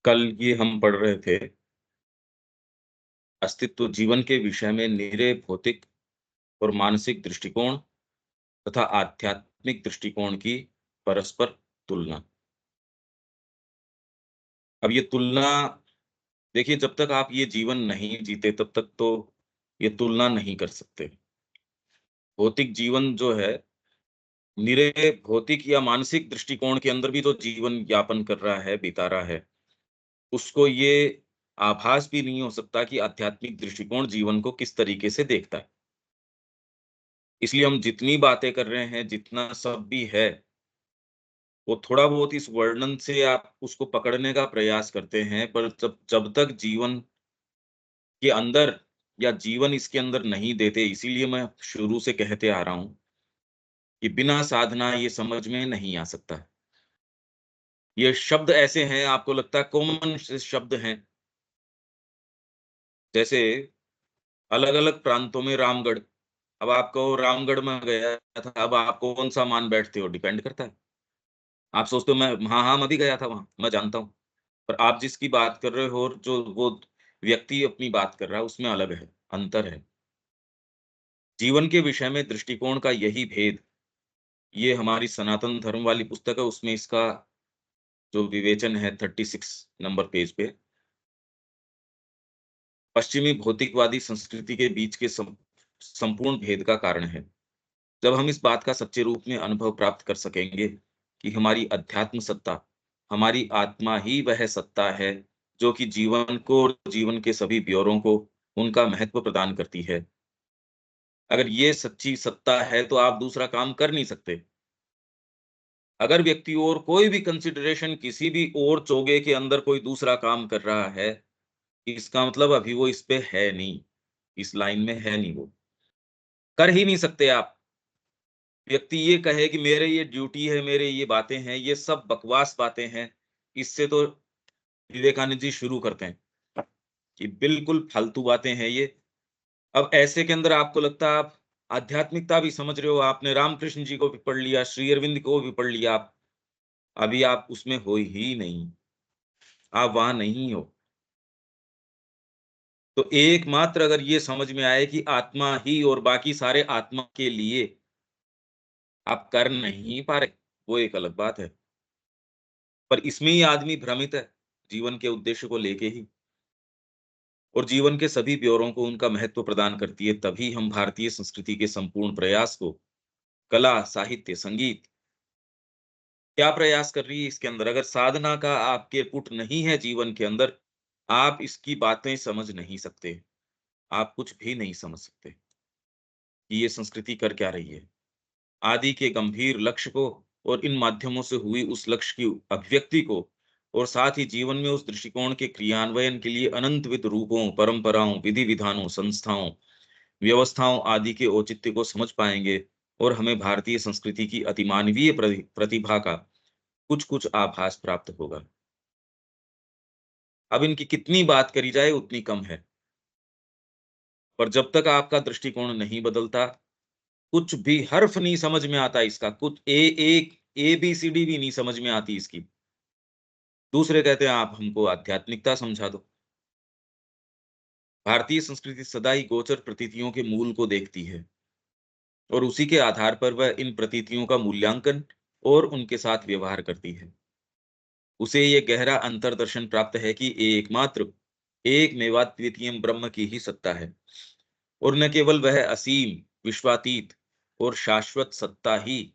कल ये हम पढ़ रहे थे अस्तित्व जीवन के विषय में निरे भौतिक और मानसिक दृष्टिकोण तथा आध्यात्मिक दृष्टिकोण की परस्पर तुलना। अब ये तुलना देखिए, जब तक आप ये जीवन नहीं जीते तब तक तो ये तुलना नहीं कर सकते। भौतिक जीवन जो है, निरे भौतिक या मानसिक दृष्टिकोण के अंदर भी जो जीवन यापन कर रहा है, बिता रहा है, उसको ये आभास भी नहीं हो सकता कि आध्यात्मिक दृष्टिकोण जीवन को किस तरीके से देखता है। इसलिए हम जितनी बातें कर रहे हैं, जितना सब भी है, वो थोड़ा बहुत इस वर्णन से आप उसको पकड़ने का प्रयास करते हैं, पर जब जब तक जीवन के अंदर या जीवन इसके अंदर नहीं देते, इसीलिए मैं शुरू से कहते आ रहा हूँ कि बिना साधना ये समझ में नहीं आ सकता। ये शब्द ऐसे हैं, आपको लगता है कॉमन से शब्द हैं, जैसे अलग-अलग प्रांतों में रामगढ़। अब आप कहो रामगढ़ में गया था, अब आप कौन-सा मान बैठते हो, डिपेंड करता है। आप सोचते हो मैं हाँ, हाँ, मैं भी गया था वहाँ, मैं जानता हूँ। पर आप जिसकी बात कर रहे हो और जो वो व्यक्ति अपनी बात कर रहा है, उसमें अलग है, अंतर है। जीवन के विषय में दृष्टिकोण का यही भेद, ये हमारी सनातन धर्म वाली पुस्तक है, उसमें इसका जो विवेचन है 36 नंबर पेज पे, पश्चिमी भौतिकवादी संस्कृति के बीच के संपूर्ण भेद का कारण है। जब हम इस बात का सच्चे रूप में अनुभव प्राप्त कर सकेंगे कि हमारी अध्यात्म सत्ता, हमारी आत्मा ही वह सत्ता है, जो कि जीवन को और जीवन के सभी ब्योरों को उनका महत्व प्रदान करती है। अगर ये सच्ची सत्ता है, तो आप दूसरा काम कर नहीं सकते। अगर व्यक्ति और कोई भी कंसिडरेशन किसी भी और चोगे के अंदर कोई दूसरा काम कर रहा है, इसका मतलब अभी वो इस पे है नहीं, इस लाइन में है नहीं वो। कर ही नहीं सकते आप। व्यक्ति ये कहे कि मेरे ये ड्यूटी है, मेरे ये बातें हैं, ये सब बकवास बातें हैं। इससे तो विवेकानंद जी शुरू करते हैं कि बिल्कुल फालतू बातें हैं ये। अब ऐसे के अंदर आपको लगता है आप आध्यात्मिकता भी समझ रहे हो, आपने रामकृष्ण जी को भी पढ़ लिया, श्री अरविंद को भी पढ़ लिया आप, अभी आप उसमें हो ही नहीं, आप वहाँ नहीं हो। तो एकमात्र अगर ये समझ में आए कि आत्मा ही और बाकी सारे आत्मा के लिए, आप कर नहीं पा रहे, वो एक अलग बात है। पर इसमें ही आदमी भ्रमित है, जीवन के उद्देश्य को लेके ही। और जीवन के सभी ब्योरों को उनका महत्व प्रदान करती है, तभी हम भारतीय संस्कृति के संपूर्ण प्रयास को, कला, साहित्य, संगीत, क्या प्रयास कर रही है इसके अंदर? अगर साधना का आपके पुट नहीं है जीवन के अंदर, आप इसकी बातें समझ नहीं सकते। आप कुछ भी नहीं समझ सकते कि ये संस्कृति कर क्या रही है। आदि के गंभीर लक्ष्य को और इन माध्यमों से हुई उस लक्ष्य की अभिव्यक्ति को और साथ ही जीवन में उस दृष्टिकोण के क्रियान्वयन के लिए अनंतविध रूपों, परंपराओं, विधि विधानों, संस्थाओं, व्यवस्थाओं आदि के औचित्य को समझ पाएंगे और हमें भारतीय संस्कृति की अतिमानवीय प्रतिभा का कुछ कुछ आभास प्राप्त होगा। अब इनकी कितनी बात करी जाए उतनी कम है, पर जब तक आपका दृष्टिकोण नहीं बदलता, कुछ भी हर्फ नहीं समझ में आता इसका, कुछ एक एबीसीडी भी नहीं समझ में आती इसकी। दूसरे कहते हैं आप हमको आध्यात्मिकता समझा दो। भारतीय संस्कृति सदा ही गोचर प्रतीतियों के मूल को देखती है और उसी के आधार पर वह इन प्रतीतियों का मूल्यांकन और उनके साथ व्यवहार करती है। उसे ये गहरा अंतर्दर्शन प्राप्त है कि एकमात्र एक मेवाद्वितीय ब्रह्म की ही सत्ता है और न केवल वह असीम, विश्वातीत और शाश्वत सत्ता ही,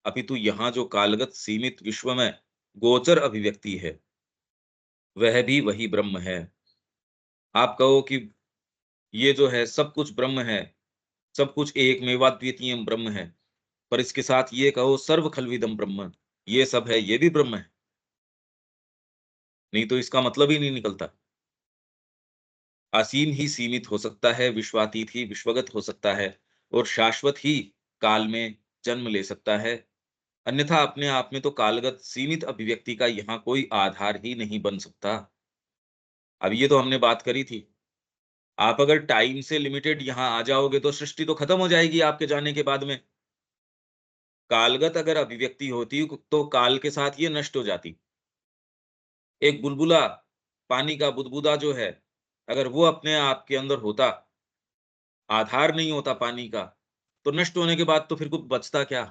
अपितु यहाँ जो कालगत सीमित विश्व में गोचर अभिव्यक्ति है, वह भी वही ब्रह्म है। आप कहो कि ये जो है सब कुछ ब्रह्म है, सब कुछ एक मेवाद्वितीय ब्रह्म है, पर इसके साथ ये कहो सर्व खलविदम ब्रह्म, ये सब है, ये भी ब्रह्म है, नहीं तो इसका मतलब ही नहीं निकलता। असीम ही सीमित हो सकता है, विश्वातीत ही विश्वगत हो सकता है और शाश्वत ही काल में जन्म ले सकता है। अन्यथा अपने आप में तो कालगत सीमित अभिव्यक्ति का यहाँ कोई आधार ही नहीं बन सकता। अब ये तो हमने बात करी थी। आप अगर टाइम से लिमिटेड यहाँ आ जाओगे तो सृष्टि तो खत्म हो जाएगी आपके जाने के बाद में। कालगत अगर अभिव्यक्ति होती तो काल के साथ ये नष्ट हो जाती। एक बुलबुला पानी का बुदबुदा जो है, अगर वो अपने आप के अंदर होता, आधार नहीं होता पानी का, तो नष्ट होने के बाद तो फिर कुछ बचता क्या?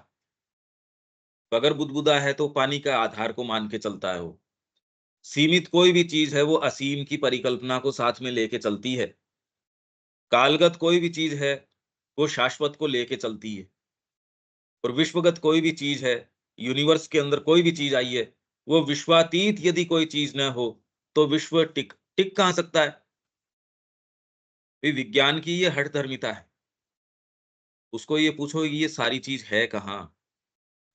तो अगर बुदबुदा है तो पानी का आधार को मान के चलता है वो। सीमित कोई भी चीज़ है वो असीम की परिकल्पना को साथ में लेके चलती है। कालगत कोई भी चीज़ है, वो शाश्वत को लेके चलती है। और विश्वगत कोई भी चीज़ है, यूनिवर्स के अंदर कोई भी चीज़ आई है, वो विश्वातीत यदि कोई चीज़ न हो, तो विश्व टिक टिक कहाँ सकता है? ये विज्ञान की ये हठधर्मिता है। उसको ये पूछो ये सारी चीज़ है कहाँ?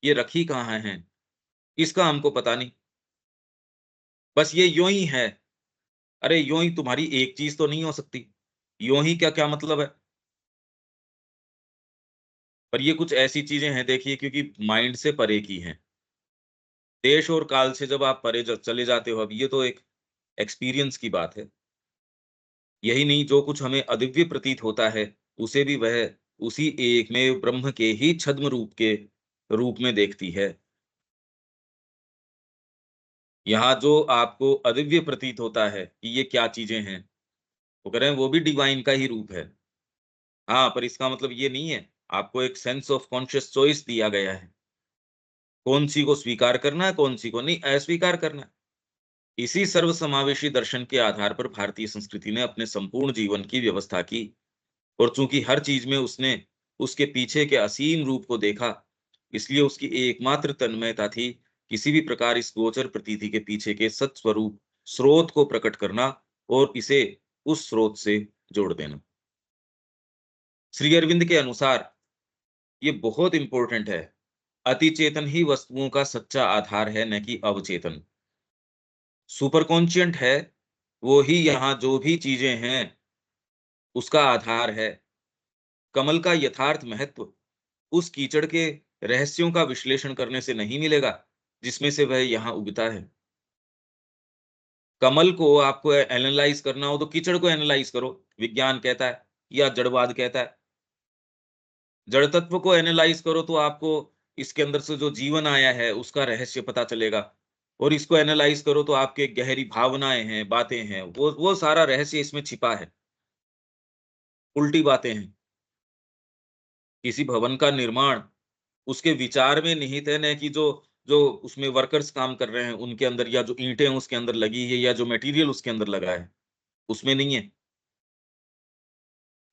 ये रखी कहाँ है? इसका हमको पता नहीं। बस ये यूँ ही है। अरे यूँ ही तुम्हारी एक चीज़ तो नहीं हो सकती। यूँ ही क्या क्या मतलब है? पर ये कुछ ऐसी चीज़ें हैं देखिए क्योंकि माइंड से परे की हैं। देश और काल से जब आप परे ज चले जाते हो अब ये तो एक एक्सपीरियंस की बात है। यही नहीं जो कुछ हमें अदिव्य प्रतीत होता है, उसे भी वह उसी एकमेव ब्रह्म के ही छद्म रूप के रूप में देखती है। यहाँ जो आपको अदिव्य प्रतीत होता है कि ये क्या चीज़ें हैं, वो कह रहे हैं वो भी डिवाइन का ही रूप है। हाँ, पर इसका मतलब ये नहीं है, आपको एक सेंस ऑफ कॉन्शियस चॉइस दिया गया है। कौन-सी को स्वीकार करना है, कौन-सी को नहीं अस्वीकार करना है। इसी सर्वसमावेशी दर्शन के आधार पर भारतीय संस्कृति ने अपने संपूर्ण जीवन की व्यवस्था की और चूंकि हर चीज में उसने उसके पीछे के असीम रूप को देखा, इसलिए उसकी एकमात्र तन्मयता थी किसी भी प्रकार इस गोचर प्रतीति के पीछे के सत स्वरूप स्रोत को प्रकट करना और इसे उस स्रोत से जोड़ देना। श्री अरविंद के अनुसार ये बहुत इंपॉर्टेंट है। अति चेतन ही वस्तुओं का सच्चा आधार है, न कि अवचेतन। सुपर कॉन्शियंट है, वो ही यहाँ जो भी चीजें हैं उसका आधार है। कमल का यथार्थ महत्व उस कीचड़ के रहस्यों का विश्लेषण करने से नहीं मिलेगा, जिसमें से वह यहाँ उगता है। कमल को आपको एनालाइज़ करना हो तो कीचड़ को एनालाइज़ करो, विज्ञान कहता है या जड़वाद कहता है। जड़ तत्व को एनालाइज़ करो तो आपको इसके अंदर से जो जीवन आया है, उसका रहस्य पता चलेगा। और इसको एनालाइज़ करो तो आपके गहरी भावनाएँ हैं, बातें हैं, वो सारा रहस्य इसमें छिपा है। उल्टी बातें हैं। किसी भवन का निर्माण उसके विचार में निहित है, न कि जो जो उसमें वर्कर्स काम कर रहे हैं उनके अंदर या जो ईंटें उसके अंदर लगी है या जो मटेरियल उसके अंदर लगा है, उसमें नहीं है।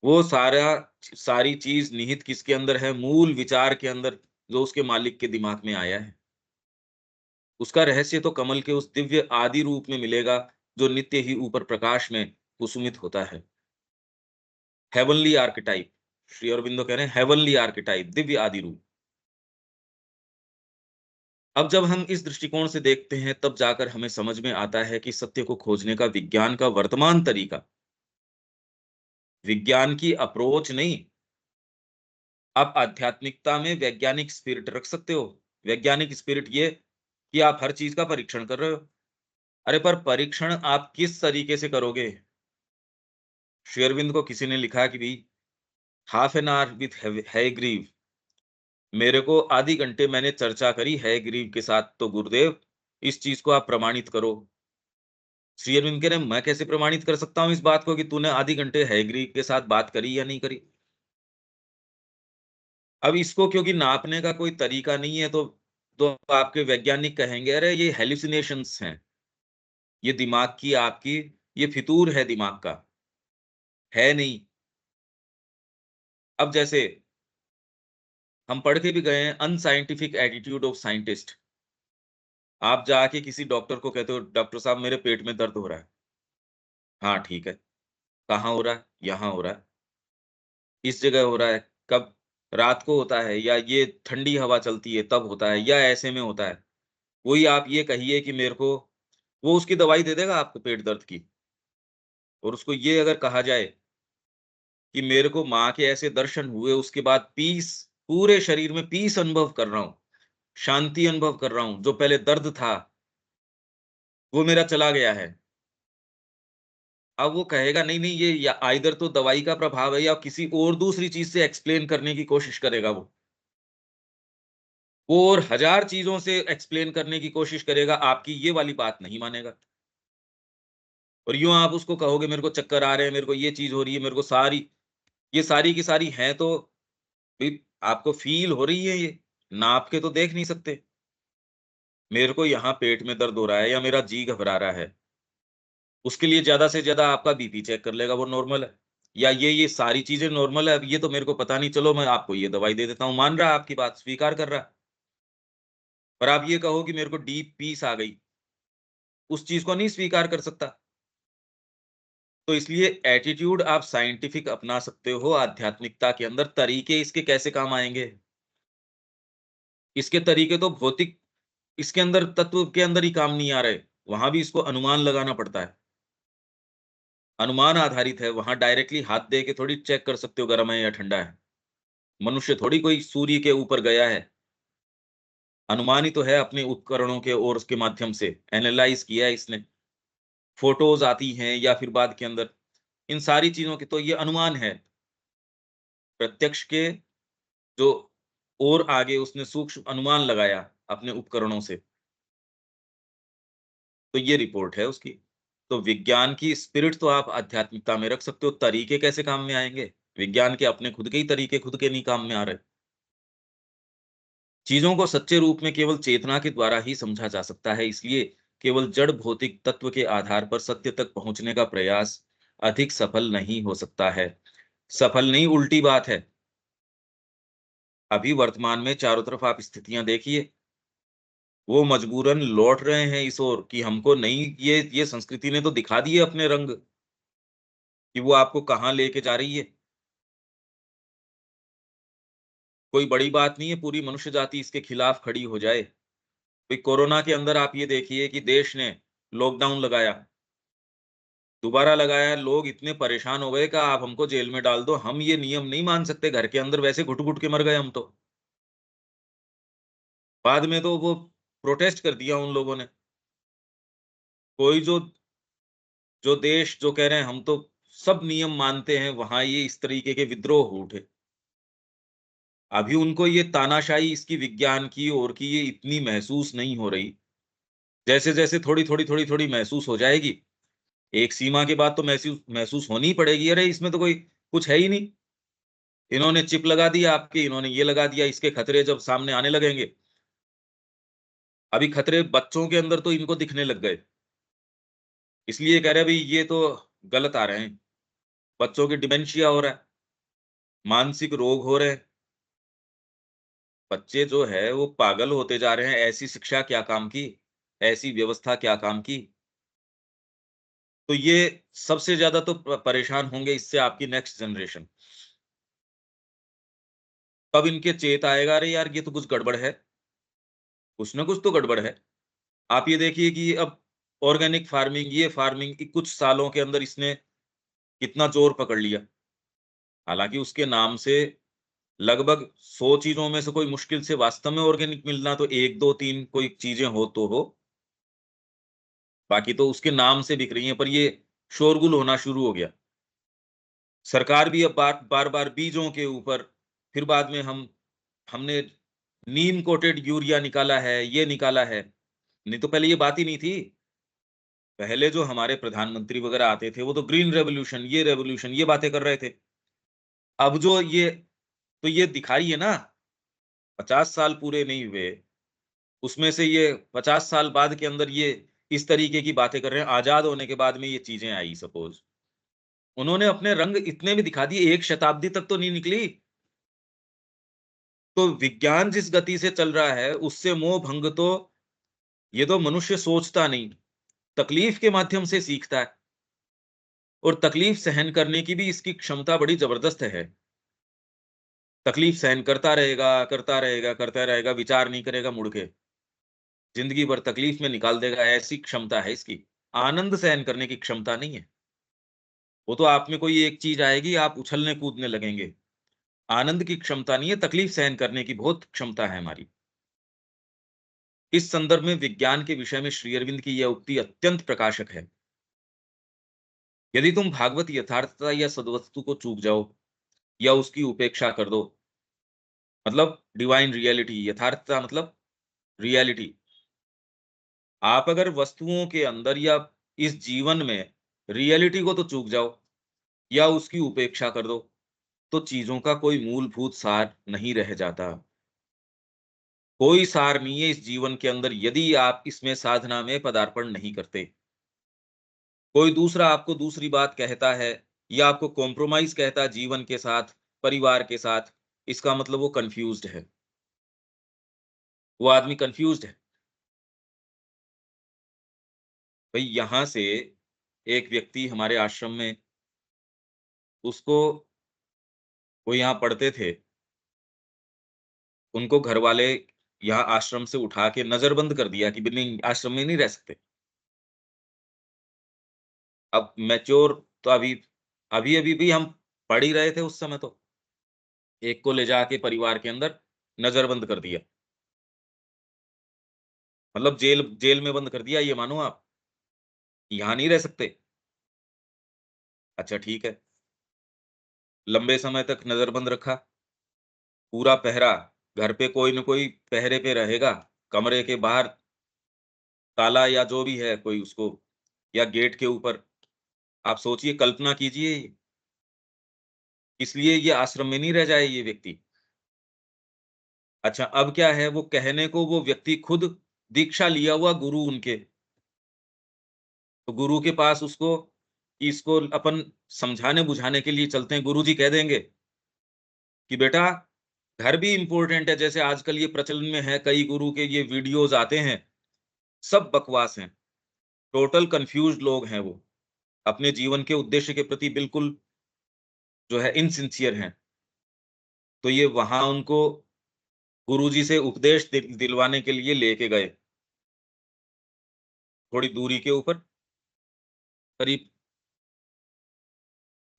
वो सारी चीज़ निहित किसके अंदर है? मूल विचार के अंदर, जो उसके मालिक के दिमाग में आया है। उसका रहस्य तो कमल के उस दिव्य आदि रूप में मिलेगा, जो नित्य ही ऊपर प्रकाश में कुसुमित होता है। हेवनली आर्केटाइप, श्री अरबिंदो कह रहे हैं हेवनली आर्केटाइप, दिव्य आदि रूप। अब जब हम इस दृष्टिकोण से देखते हैं, तब जाकर हमें समझ में आता है कि सत्य को खोजने का विज्ञान का वर्तमान तरीका, विज्ञान की अप्रोच नहीं। आप आध्यात्मिकता में वैज्ञानिक स्पिरिट रख सकते हो। वैज्ञानिक स्पिरिट ये कि आप हर चीज का परीक्षण कर रहे हो। अरे पर परीक्षण आप किस तरीके से करोगे? श्री अरविंद को किसी ने लिखा कि भाई half an hour with Hayagriva, मेरे को आधी घंटे मैंने चर्चा करी हैग्रीव के साथ, तो गुरुदेव इस चीज को आप प्रमाणित करो। श्री अरविंद कह रहे हैं, मैं कैसे प्रमाणित कर सकता हूं इस बात को कि तूने आधी घंटे हैग्रीव के साथ बात करी या नहीं करी? अब इसको क्योंकि नापने का कोई तरीका नहीं है, तो आपके वैज्ञानिक कहेंगे अरे ये हेलुसिनेशंस हैं, ये दिमाग की आपकी, ये फितूर है दिमाग का, है नहीं। अब जैसे हम पढ़ के भी गए हैं अनसाइंटिफिक एटीट्यूड ऑफ साइंटिस्ट। आप जाके किसी डॉक्टर को कहते हो डॉक्टर साहब मेरे पेट में दर्द हो रहा है। हाँ ठीक है। कहाँ हो रहा है? यहाँ हो रहा है। इस जगह हो रहा है। कब? रात को होता है या ये ठंडी हवा चलती है तब होता है या ऐसे में होता है? वही आप ये कहिए कि मेरे को, वो उसकी दवाई दे देगा आपको पेट दर्द की। और उसको ये अगर कहा जाए कि मेरे को माँ के ऐसे दर्शन हुए, उसके बाद पीस, पूरे शरीर में पीस अनुभव कर रहा हूँ, शांति अनुभव कर रहा हूँ, जो पहले दर्द था, वो मेरा चला गया है। अब वो कहेगा नहीं, नहीं ये या आइदर तो दवाई का प्रभाव है या किसी और दूसरी चीज़ से एक्सप्लेन करने की कोशिश करेगा वो। वो और हज़ार चीज़ों से एक्सप्लेन करने की कोशिश करेगा, आपकी ये वाली बात नहीं मानेगा। और यूं आप उसको कहोगे मेरे को चक्कर आ रहे हैं, मेरे को ये चीज हो रही है, मेरे को ये सारी की सारी हैं, तो भी आपको फील हो रही है, ये नाप के तो देख नहीं सकते। मेरे को यहाँ पेट में दर्द हो रहा है या मेरा जी घबरा रहा है, उसके लिए ज्यादा से ज्यादा आपका बीपी चेक कर लेगा, वो नॉर्मल है। या ये सारी चीजें नॉर्मल है, अब ये तो मेरे को पता नहीं, चलो मैं आपको ये दवाई दे देता हूँ, मान रहा है, आपकी बात स्वीकार कर रहा है। पर आप ये कहो कि मेरे को डीप पीस आ गई, उस चीज को नहीं स्वीकार कर सकता। तो इसलिए एटीट्यूड आप साइंटिफिक अपना सकते हो आध्यात्मिकता के अंदर, तरीके इसके कैसे काम आएंगे, इसके तरीके तो भौतिक, इसके अंदर तत्व के अंदर ही काम नहीं आ रहे, वहां भी इसको अनुमान लगाना पड़ता है। अनुमान आधारित है, वहां डायरेक्टली हाथ दे के थोड़ी चेक कर सकते हो गर्म है या ठंडा है। मनुष्य थोड़ी कोई सूर्य के ऊपर गया है, अनुमान ही तो है, अपने उपकरणों के और उसके माध्यम से एनालाइज किया है इसने। फोटोज आती हैं या फिर बाद के अंदर, इन सारी चीजों के तो ये अनुमान है। प्रत्यक्ष के जो और आगे उसने सूक्ष्म अनुमान लगाया अपने उपकरणों से, तो ये रिपोर्ट है उसकी। तो विज्ञान की स्पिरिट तो आप आध्यात्मिकता में रख सकते हो, तरीके कैसे काम में आएंगे? विज्ञान के अपने खुद के ही तरीके खुद के नहीं काम में आ रहे। चीजों को सच्चे रूप में केवल चेतना के द्वारा ही समझा जा सकता है, इसलिए केवल जड़ भौतिक तत्व के आधार पर सत्य तक पहुंचने का प्रयास अधिक सफल नहीं हो सकता है। सफल नहीं, उल्टी बात है। अभी वर्तमान में चारों तरफ आप स्थितियां देखिए, वो मजबूरन लौट रहे हैं इस ओर कि हमको नहीं, ये संस्कृति ने तो दिखा दिए अपने रंग कि वो आपको कहाँ लेके जा रही है। कोई बड़ी बात नहीं है, पूरी मनुष्य जाति इसके खिलाफ खड़ी हो जाए। भाई कोरोना के अंदर आप ये देखिए कि देश ने लॉकडाउन लगाया, दोबारा लगाया, लोग इतने परेशान हो गए कि आप हमको जेल में डाल दो, हम ये नियम नहीं मान सकते, घर के अंदर वैसे घुट घुट के मर गए हम तो। बाद में तो वो प्रोटेस्ट कर दिया उन लोगों ने। कोई जो जो देश जो कह रहे हैं हम तो सब नियम मानते हैं, वहां ये इस तरीके के विद्रोह हो उठे। अभी उनको ये तानाशाही इसकी विज्ञान की और की ये इतनी महसूस नहीं हो रही। जैसे जैसे थोड़ी थोड़ी महसूस हो जाएगी, एक सीमा के बाद तो महसूस महसूस होनी ही पड़ेगी, अरे इसमें तो कोई कुछ है ही नहीं। इन्होंने चिप लगा दिया आपके, इन्होंने ये लगा दिया, इसके खतरे जब सामने आने लगेंगे। अभी खतरे बच्चों के अंदर तो इनको दिखने लग गए, इसलिए कह रहे हैं भाई ये तो गलत आ रहे हैं। बच्चों की डिमेंशिया हो रहा है, मानसिक रोग हो रहे हैं। बच्चे जो है वो पागल होते जा रहे हैं, ऐसी शिक्षा क्या काम की, ऐसी व्यवस्था क्या काम की। तो ये सबसे ज्यादा तो परेशान होंगे इससे आपकी नेक्स्ट जनरेशन। तब इनके चेत आएगा, अरे यार ये तो कुछ गड़बड़ है, कुछ ना कुछ तो गड़बड़ है। आप ये देखिए कि अब ऑर्गेनिक फार्मिंग, ये फार्मिंग कुछ सालों के अंदर इसने कितना जोर पकड़ लिया। हालांकि उसके नाम से लगभग 100 चीजों में से कोई मुश्किल से वास्तव में ऑर्गेनिक मिलना तो एक दो तीन कोई चीजें हो तो हो, बाकी तो उसके नाम से बिक रही हैं। पर ये शोरगुल होना शुरू हो गया। सरकार भी अब बार बार बीजों के ऊपर, फिर बाद में हमने नीम कोटेड यूरिया निकाला है, ये निकाला है। नहीं तो पहले ये बात ही नहीं थी। पहले जो हमारे प्रधानमंत्री वगैरह आते थे वो तो ग्रीन रेवोल्यूशन, ये रेवोल्यूशन, ये बातें कर रहे थे। अब जो ये, तो ये दिखाई है ना, 50 साल पूरे नहीं हुए, उसमें से ये 50 साल बाद के अंदर ये इस तरीके की बातें कर रहे हैं। आजाद होने के बाद में ये चीजें आई, सपोज उन्होंने अपने रंग इतने भी दिखा दिए, एक शताब्दी तक तो नहीं निकली। तो विज्ञान जिस गति से चल रहा है उससे मोह भंग तो, ये तो मनुष्य सोचता नहीं, तकलीफ के माध्यम से सीखता है। और तकलीफ सहन करने की भी इसकी क्षमता बड़ी जबरदस्त है। तकलीफ सहन करता रहेगा, करता रहेगा, करता रहेगा, विचार नहीं करेगा मुड़ के, जिंदगी भर तकलीफ में निकाल देगा, ऐसी क्षमता है इसकी। आनंद सहन करने की क्षमता नहीं है। वो तो आप में कोई एक चीज आएगी, आप उछलने कूदने लगेंगे। आनंद की क्षमता नहीं है, तकलीफ सहन करने की बहुत क्षमता है हमारी। इस संदर्भ में विज्ञान के विषय में श्री अरविंद की यह उक्ति अत्यंत प्रकाशक है। यदि तुम भागवत यथार्थता या सद्वस्तु को चूक जाओ या उसकी उपेक्षा कर दो, मतलब डिवाइन रियलिटी, यथार्थता मतलब रियलिटी, आप अगर वस्तुओं के अंदर या इस जीवन में रियलिटी को तो चूक जाओ या उसकी उपेक्षा कर दो, तो चीज़ों का कोई मूलभूत सार नहीं रह जाता। कोई सार नहीं है इस जीवन के अंदर यदि आप इसमें साधना में पदार्पण नहीं करते। कोई दूसरा आपको दूसरी बात कहता है या आपको कॉम्प्रोमाइज़ कहता है जीवन के साथ, परिवार के साथ, इसका मतलब वो कन्फ्यूज़्ड है। वो आदमी कन्फ्यूज़्ड है। भई यहाँ से एक व्यक्ति हमारे आश्रम में उसको वो यहाँ पढ़ते थे, उनको घरवाले यहाँ आश्रम से उठा के नज़रबंद कर दिया कि भी नहीं आश्रम में नहीं रह सकते। अब मैच्योर तो अभी-अभी भी हम पढ़ ही रहे थे उस समय तो। एक को ले जाके परिवार के अंदर नज़रबंद कर दिया। मतलब जेल जेल में बंद कर दिया ये मानो आप, यहाँ नहीं रह सकते। अच्छा ठीक है, लंबे समय तक नज़रबंद रखा, पूरा पहरा, घर पे कोई न कोई पहरे पे रहेगा, कमरे के बाहर ताला या जो भी है कोई उसको या गेट के ऊपर। आप सोचिए, कल्पना कीजिए, इसलिए ये आश्रम में नहीं रह जाए ये व्यक्ति। अच्छा अब क्या है वो कहने को वो व्यक्ति खुद दीक्षा लिया हुआ गुरु उनके, तो गुरु के पास उसको इसको अपन समझाने-बुझाने के लिए चलते हैं, गुरुजी कह देंगे कि बेटा घर भी इम्पोर्टेंट है, जैसे आजकल ये प्रचलन में है, कई गुरु के ये वीडियोज़ आते हैं, सब बकवास हैं। टोटल कन्फ्यूज़्ड लोग हैं वो। अपने जीवन के उद्देश्य के प्रति बिल्कुल जो है इनसिंसियर हैं। तो ये वहाँ उनको गुरुजी से उपदेश दिलवाने के लिए लेके गए, थोड़ी दूरी के ऊपर, करीब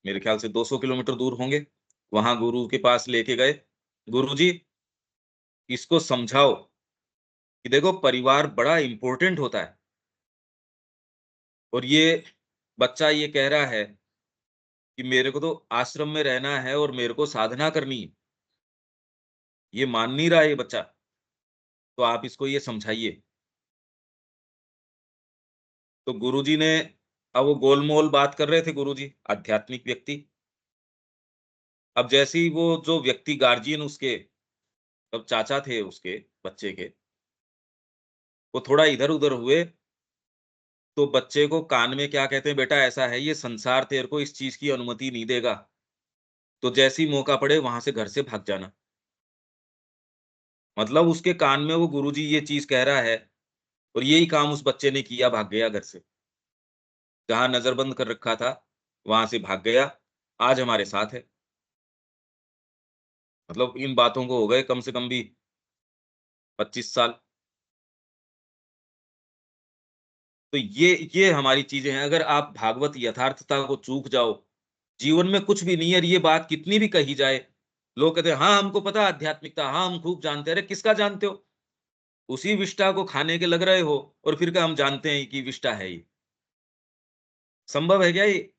मेरे ख्याल से 200 किलोमीटर दूर होंगे। वहाँ गुरु के पास लेके गए, "गुरुजी, इसको समझाओ कि देखो परिवार बड़ा इम्पोर्टेंट होता है और ये बच्चा ये कह रहा है कि मेरे को तो आश्रम में रहना है और मेरे को साधना करनी है। ये मान नहीं रहा है ये बच्चा, तो आप इसको ये समझाइए।" तो गुरुजी ने अब वो गोल-मोल बात कर रहे थे गुरुजी, आध्यात्मिक व्यक्ति। अब जैसे ही वो जो व्यक्ति गार्जियन उसके अब चाचा थे उसके बच्चे के, वो थोड़ा इधर-उधर हुए, तो बच्चे को कान में क्या कहते हैं, "बेटा ऐसा है, ये संसार तेरे को इस चीज़ की अनुमति नहीं देगा, तो जैसे ही मौका पड़े वहाँ से घर से भाग जाना।" मतलब उसके कान में वो गुरुजी ये चीज़ कह रहा है और यही काम उस बच्चे ने किया, भाग गया घर से। जहाँ नज़रबंद कर रखा था, वहाँ से भाग गया, आज हमारे साथ है। मतलब इन बातों को हो गए कम से कम भी 25 साल। तो ये हमारी चीज़ें हैं, अगर आप भागवत यथार्थता को चूक जाओ, जीवन में कुछ भी नहीं है और ये बात कितनी भी कही जाए, लोग कहते हैं, "हाँ, हमको पता है आध्यात्मिकता, हाँ, हम खूब जानते हैं।" अरे किसका जानते हो? उसी विष्ठा को खाने के लग रहे हो और फिर क्या हम जानते हैं कि विष्ठा है ये। संभव है क्या ये?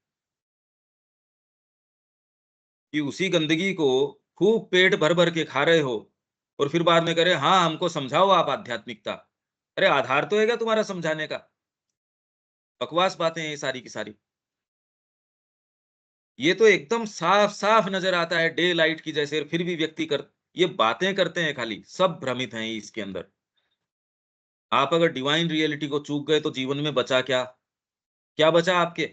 कि उसी गंदगी को खूब पेट भर-भर के खा रहे हो और फिर बाद में कह रहे, "हाँ, हमको समझाओ आप आध्यात्मिकता।" अरे आधार तो है क्या तुम्हारा समझाने का? बकवास बातें हैं ये सारी की सारी। ये तो एकदम साफ-साफ नज़र आता है डे लाइट की जैसे, फिर भी व्यक्ति कर ये बातें करते हैं खाली, सब भ्रमित हैं इसके अंदर। आप अगर डिवाइन रियलिटी को चूक गए तो जीवन में बचा क्या? क्या बचा आपके?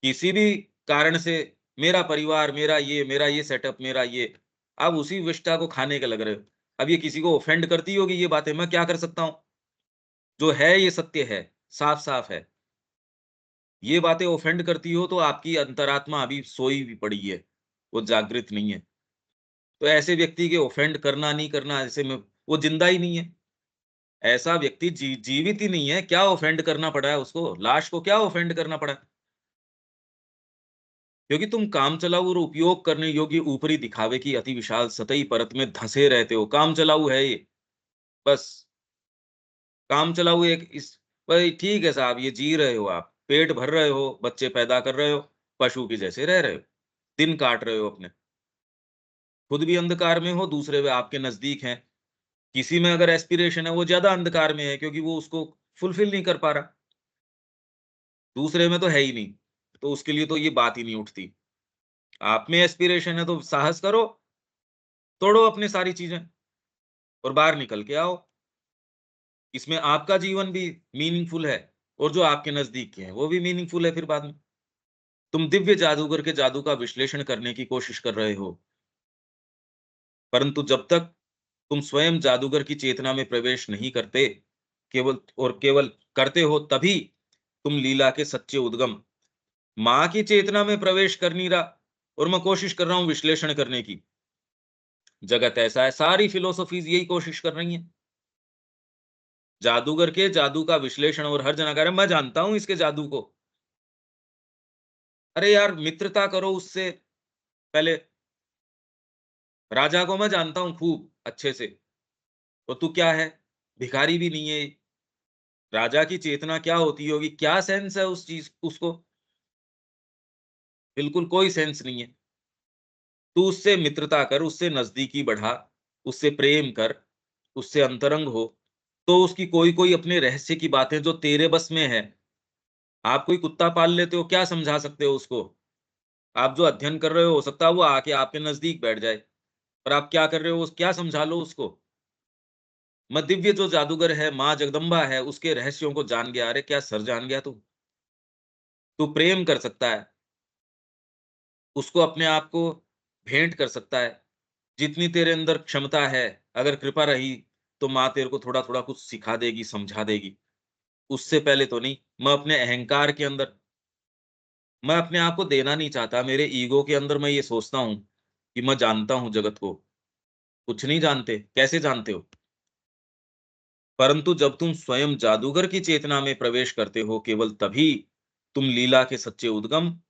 किसी भी कारण से मेरा ये सेटअप, मेरा ये, आप उसी विष्टा को खाने के लग रहे हो। अब ये किसी को ऑफेंड करती होगी ये बातें, मैं क्या कर सकता हूँ? जो है ये सत्य है, साफ-साफ है। ये बातें ऑफेंड करती हो तो आपकी अंतरात्मा अभी सोई भी पड़ी है, वो जागृत नहीं है। तो ऐसे व्यक्ति के ऑफेंड करना, नहीं करना ऐसे में वो जिंदा ही नहीं है। ऐसा व्यक्ति जीवित ही नहीं है, क्या ऑफेंड करना पड़ा है उसको? लाश को क्या ऑफेंड करना पड़ा है? क्योंकि तुम कामचलाऊ और उपयोग करने योग्य ऊपरी दिखावे की अति विशाल सतही परत में धंसे रहते हो। कामचलाऊ है ये, बस कामचलाऊ एक इस भाई ठीक है साहब, ये जी रहे हो आप, पेट भर रहे हो, बच्चे पैदा कर रहे हो, पशु के जैसे रह रहे हो, दिन काट रहे हो अपने। खुद भी अंधकार में हो, दूसरे वे आपके नज़दीक हैं। किसी में अगर एस्पिरेशन है, वो ज़्यादा अंधकार में है क्योंकि वो उसको फुलफ़िल नहीं कर पा रहा। दूसरे में तो है ही नहीं, तो उसके लिए तो ये बात ही नहीं उठती। आप में एस्पिरेशन है तो साहस करो, तोड़ो अपनी सारी चीजें और बाहर निकल के आओ। इसमें आपका जीवन भी मीनिंगफुल है और जो आपके नजदीक के हैं वो भी मीनिंगफुल है फिर बाद में। तुम दिव्य जादूगर के जादू का विश्लेषण करने की कोशिश कर रहे हो, परंतु जब तक तुम स्वयं जादूगर की चेतना में प्रवेश नहीं करते, केवल करते हो तभी तुम लीला के सच्चे उद्गम, माँ की चेतना में प्रवेश कर नहीं रहा और मैं कोशिश कर रहा हूं विश्लेषण करने की। जगत ऐसा है, सारी फिलोसॉफीज यही कोशिश कर रही हैं। जादूगर के जादू का विश्लेषण और हर जना कह रहा है मैं जानता हूं इसके जादू को। अरे यार मित्रता करो उससे पहले। राजा को मैं जानता हूं खूब अच्छे से, तो तू क्या है? भिखारी भी नहीं है। राजा की चेतना क्या होती होगी, क्या सेंस है उस चीज उसको? बिल्कुल कोई सेंस नहीं है। तू उससे मित्रता कर, उससे नजदीकी बढ़ा, उससे प्रेम कर, उससे अंतरंग हो, तो उसकी कोई कोई अपने रहस्य की बातें जो तेरे बस में है। आप कोई कुत्ता पाल लेते हो, क्या समझा सकते हो उसको? आप जो अध्ययन कर रहे हो सकता है वो आके आपके नजदीक बैठ जाए, पर आप क्या कर रहे हो, क्या समझा लो उसको? मैं दिव्य जो जादूगर है, माँ जगदम्बा है, उसके रहस्यों को जान गया। अरे क्या सर जान गया तू प्रेम कर सकता है, उसको अपने आप को भेंट कर सकता है। जितनी तेरे अंदर क्षमता है, अगर कृपा रही तो माँ तेरे को थोड़ा-थोड़ा कुछ सिखा देगी, समझा देगी। उससे पहले तो नहीं। मैं अपने अहंकार के अंदर, मैं अपने आप को देना नहीं चाहता। मेरे ईगो के अंदर मैं ये सोचता हूँ कि मैं जानता हूँ जगत को। कुछ नहीं जानते। कैसे जानते हो? परंतु जब तुम स्वयं जादूगर की चेतना में प्रवेश करते हो, केवल तभी तुम लीला के सच्चे उद्गम,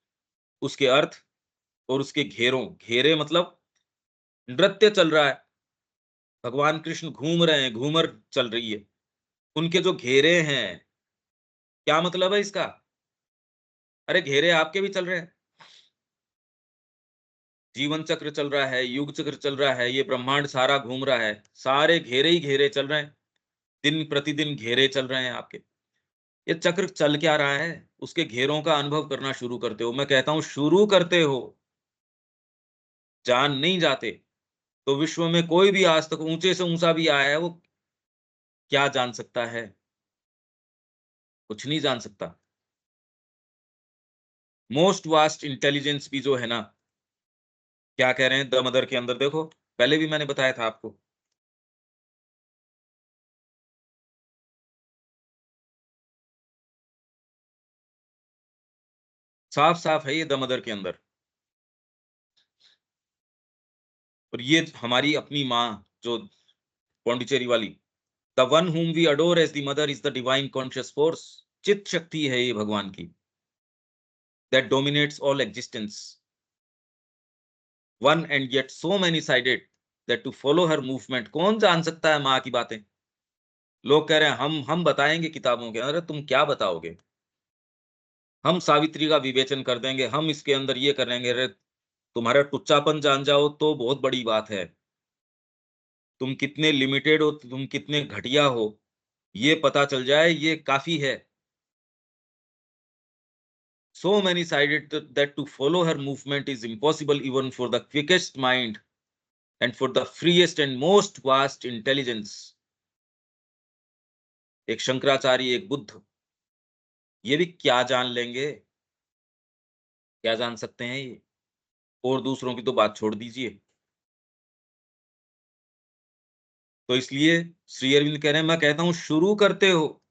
उसके अर्थ और उसके घेरे मतलब नृत्य चल रहा है। भगवान कृष्ण घूम रहे हैं, घूमर चल रही है। उनके जो घेरे हैं, क्या मतलब है इसका? अरे घेरे आपके भी चल रहे हैं। जीवन चक्र चल रहा है, युग चक्र चल रहा है, ये ब्रह्मांड सारा घूम रहा है, सारे घेरे ही घेरे चल रहे हैं। दिन प्रतिदिन घेरे चल रहे हैं आपके। ये चक्र चल क्या रहा है, उसके घेरों का अनुभव करना शुरू करते हो। मैं कहता हूं शुरू करते हो, जान नहीं जाते। तो विश्व में कोई भी आज तक ऊंचे से ऊंचा भी आया है, वो क्या जान सकता है? कुछ नहीं जान सकता। मोस्ट वास्ट इंटेलिजेंस भी जो है ना, क्या कह रहे हैं द मदर के अंदर देखो, पहले भी मैंने बताया था आपको। साफ साफ है ये द मदर के अंदर। और ये हमारी अपनी माँ जो पौंडीचेरी वाली, the one whom we adore as the mother is the divine conscious force। चित शक्ति है ये भगवान की, that dominates all existence, one and yet so many sided that to follow her movement। कौन जान सकता है माँ की बातें? लोग कह रहे हैं हम बताएंगे किताबों के। अरे तुम क्या बताओगे? हम सावित्री का विवेचन कर देंगे, हम इसके अंदर ये करेंगे। अरे तुम्हारा टुच्चापन जान जाओ तो बहुत बड़ी बात है। तुम कितने लिमिटेड हो, तुम कितने घटिया हो, ये पता चल जाए, ये काफी है। So many sided that to follow her movement is impossible even for the quickest mind and for the freest and most vast intelligence। एक शंकराचार्य, एक बुद्ध, ये भी क्या जान लेंगे? क्या जान सकते हैं ये? और दूसरों की तो बात छोड़ दीजिए। तो इसलिए श्री अरविंद कह रहे हैं, मैं कहता हूं शुरू करते हो,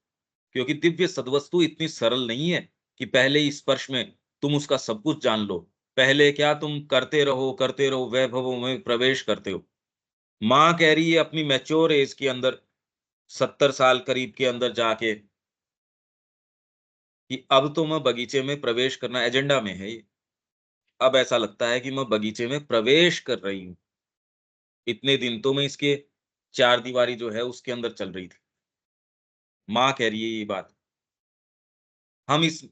क्योंकि दिव्य सद्वस्तु इतनी सरल नहीं है कि पहले ही स्पर्श में तुम उसका सब कुछ जान लो। पहले क्या, तुम करते रहो, वैभवों में प्रवेश करते हो। माँ कह रही है अपनी मैच्योर एज के अंदर, 70 साल करीब के अंदर जाके, कि अब तो मैं बगीचे में प्रवेश करना एजेंडा में है ये। अब ऐसा लगता है कि मैं बगीचे में प्रवेश कर रही हूँ। इतने दिन तो मैं इसके चार दीवारी जो है उसके अंदर चल रही थी। माँ कह रही है ये बात। हम इस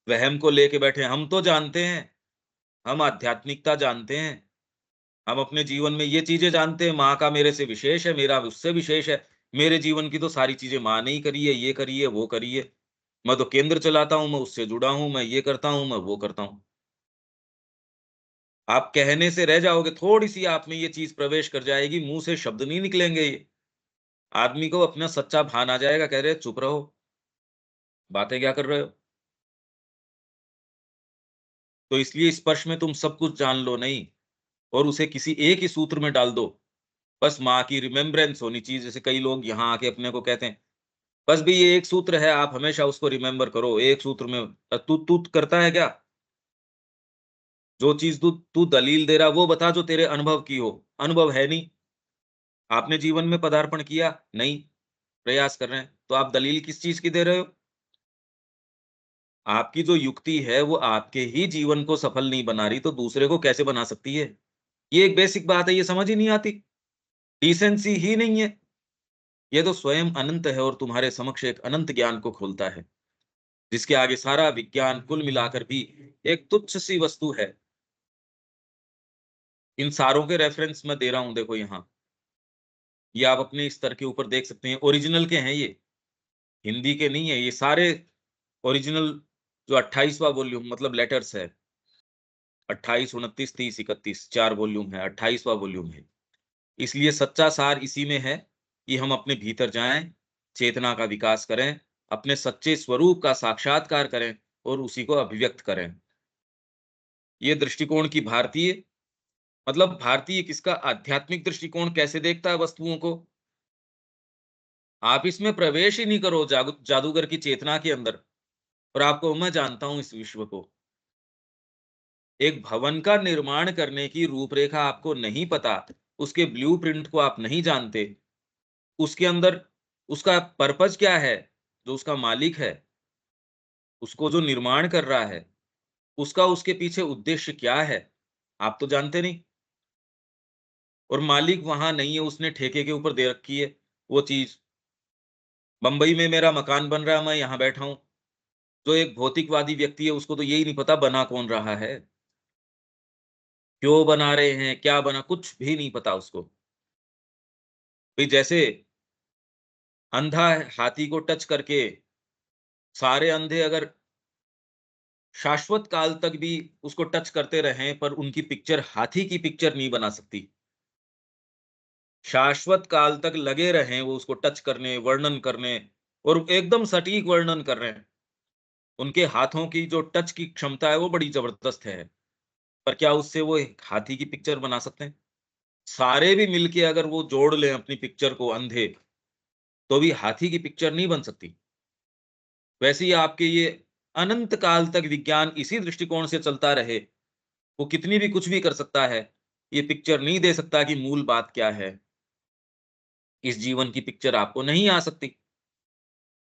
वहम को लेके बैठे हैं। हम तो जानते हैं, हम आध्यात्मिकता जानते हैं, हम अपने जीवन में ये चीजें जानते हैं, माँ का मेरे से विशेष है, मेरा उससे विशेष है। मेरे जीवन की तो सारी चीजें माँ ने ही करी है, ये करी है, वो करी है। मैं तो केंद्र चलाता हूं, मैं उससे जुड़ा हूं, मैं ये करता हूं, मैं वो करता हूं। आप कहने से रह जाओगे, थोड़ी सी आप में ये चीज प्रवेश कर जाएगी, मुंह से शब्द नहीं निकलेंगे, ये आदमी को अपना सच्चा भान आ जाएगा, कह रहे चुप रहो, बातें क्या कर रहे हो। तो इसलिए स्पर्श में तुम सब कुछ जान लो नहीं, और उसे किसी एक ही सूत्र में डाल दो। बस माँ की रिमेम्बरेंस होनी चाहिए। जैसे कई लोग यहाँ आके अपने को कहते हैं, बस भी ये एक सूत्र है, आप हमेशा उसको रिमेम्बर करो, एक सूत्र में। तू तू करता है क्या? जो चीज तू तू दलील दे रहा वो बता, जो तेरे अनुभव की हो। अनुभव है नहीं, आपने जीवन में पदार्पण किया नहीं, प्रयास कर रहे हैं, तो आप दलील किस चीज की दे रहे हो? आपकी जो युक्ति है वो आपके ही जीवन को सफल नहीं बना रही, तो दूसरे को कैसे बना सकती है? ये एक बेसिक बात है, ये समझ ही नहीं आती। डिसेंसी ही नहीं है। ये तो स्वयं अनंत है, और तुम्हारे समक्ष एक अनंत ज्ञान को खोलता है, जिसके आगे सारा विज्ञान कुल मिलाकर भी एक तुच्छ सी वस्तु है। इन सारों के रेफरेंस मैं दे रहा हूं, देखो यहाँ, ये आप अपने स्तर के ऊपर देख सकते हैं, ओरिजिनल के हैं ये, हिंदी के नहीं है ये सारे। ओरिजिनल जो 28वां वॉल्यूम, मतलब लेटर्स है, 28, 29, 30, 31, 4 वॉल्यूम है, 28वां वॉल्यूम है। इसलिए सच्चा सार इसी में है कि हम अपने भीतर जाएं, चेतना का विकास करें, अपने सच्चे स्वरूप का साक्षात्कार करें, और उसी को अभिव्यक्त करें। ये दृष्टिकोण की भारतीय, मतलब भारतीय किसका, आध्यात्मिक दृष्टिकोण कैसे देखता है वस्तुओं को। आप इसमें प्रवेश ही नहीं करो, जादूगर की चेतना के अंदर, और आपको मैं जानता हूं इस विश्व को। एक भवन का निर्माण करने की रूपरेखा आपको नहीं पता, उसके ब्लूप्रिंट को आप नहीं जानते, उसके अंदर उसका पर्पज क्या है, जो उसका मालिक है, उसको जो निर्माण कर रहा है, उसका उसके पीछे उद्देश्य क्या है, आप तो जानते नहीं। और मालिक वहां नहीं है, उसने ठेके के ऊपर दे रखी है वो चीज। बंबई में मेरा मकान बन रहा है, मैं यहाँ बैठा हूं। जो एक भौतिकवादी व्यक्ति है, उसको तो यही नहीं पता बना कौन रहा है, क्यों बना रहे हैं, क्या बना, कुछ भी नहीं पता उसको। भाई जैसे अंधा हाथी को टच करके, सारे अंधे अगर शाश्वत काल तक भी उसको टच करते रहें, पर उनकी पिक्चर हाथी की पिक्चर नहीं बना सकती। शाश्वत काल तक लगे रहें वो उसको टच करने, वर्णन करने, और एकदम सटीक वर्णन कर रहे हैं। उनके हाथों की जो टच की क्षमता है वो बड़ी जबरदस्त है, पर क्या उससे वो एक हाथी की पिक्चर बना सकते हैं? सारे भी मिलके अगर वो जोड़ लें अपनी पिक्चर को, अंधे, तो भी हाथी की पिक्चर नहीं बन सकती। वैसे ही आपके ये अनंत काल तक विज्ञान इसी दृष्टिकोण से चलता रहे, वो कितनी भी कुछ भी कर सकता है, ये पिक्चर नहीं दे सकता कि मूल बात क्या है। इस जीवन की पिक्चर आपको नहीं आ सकती।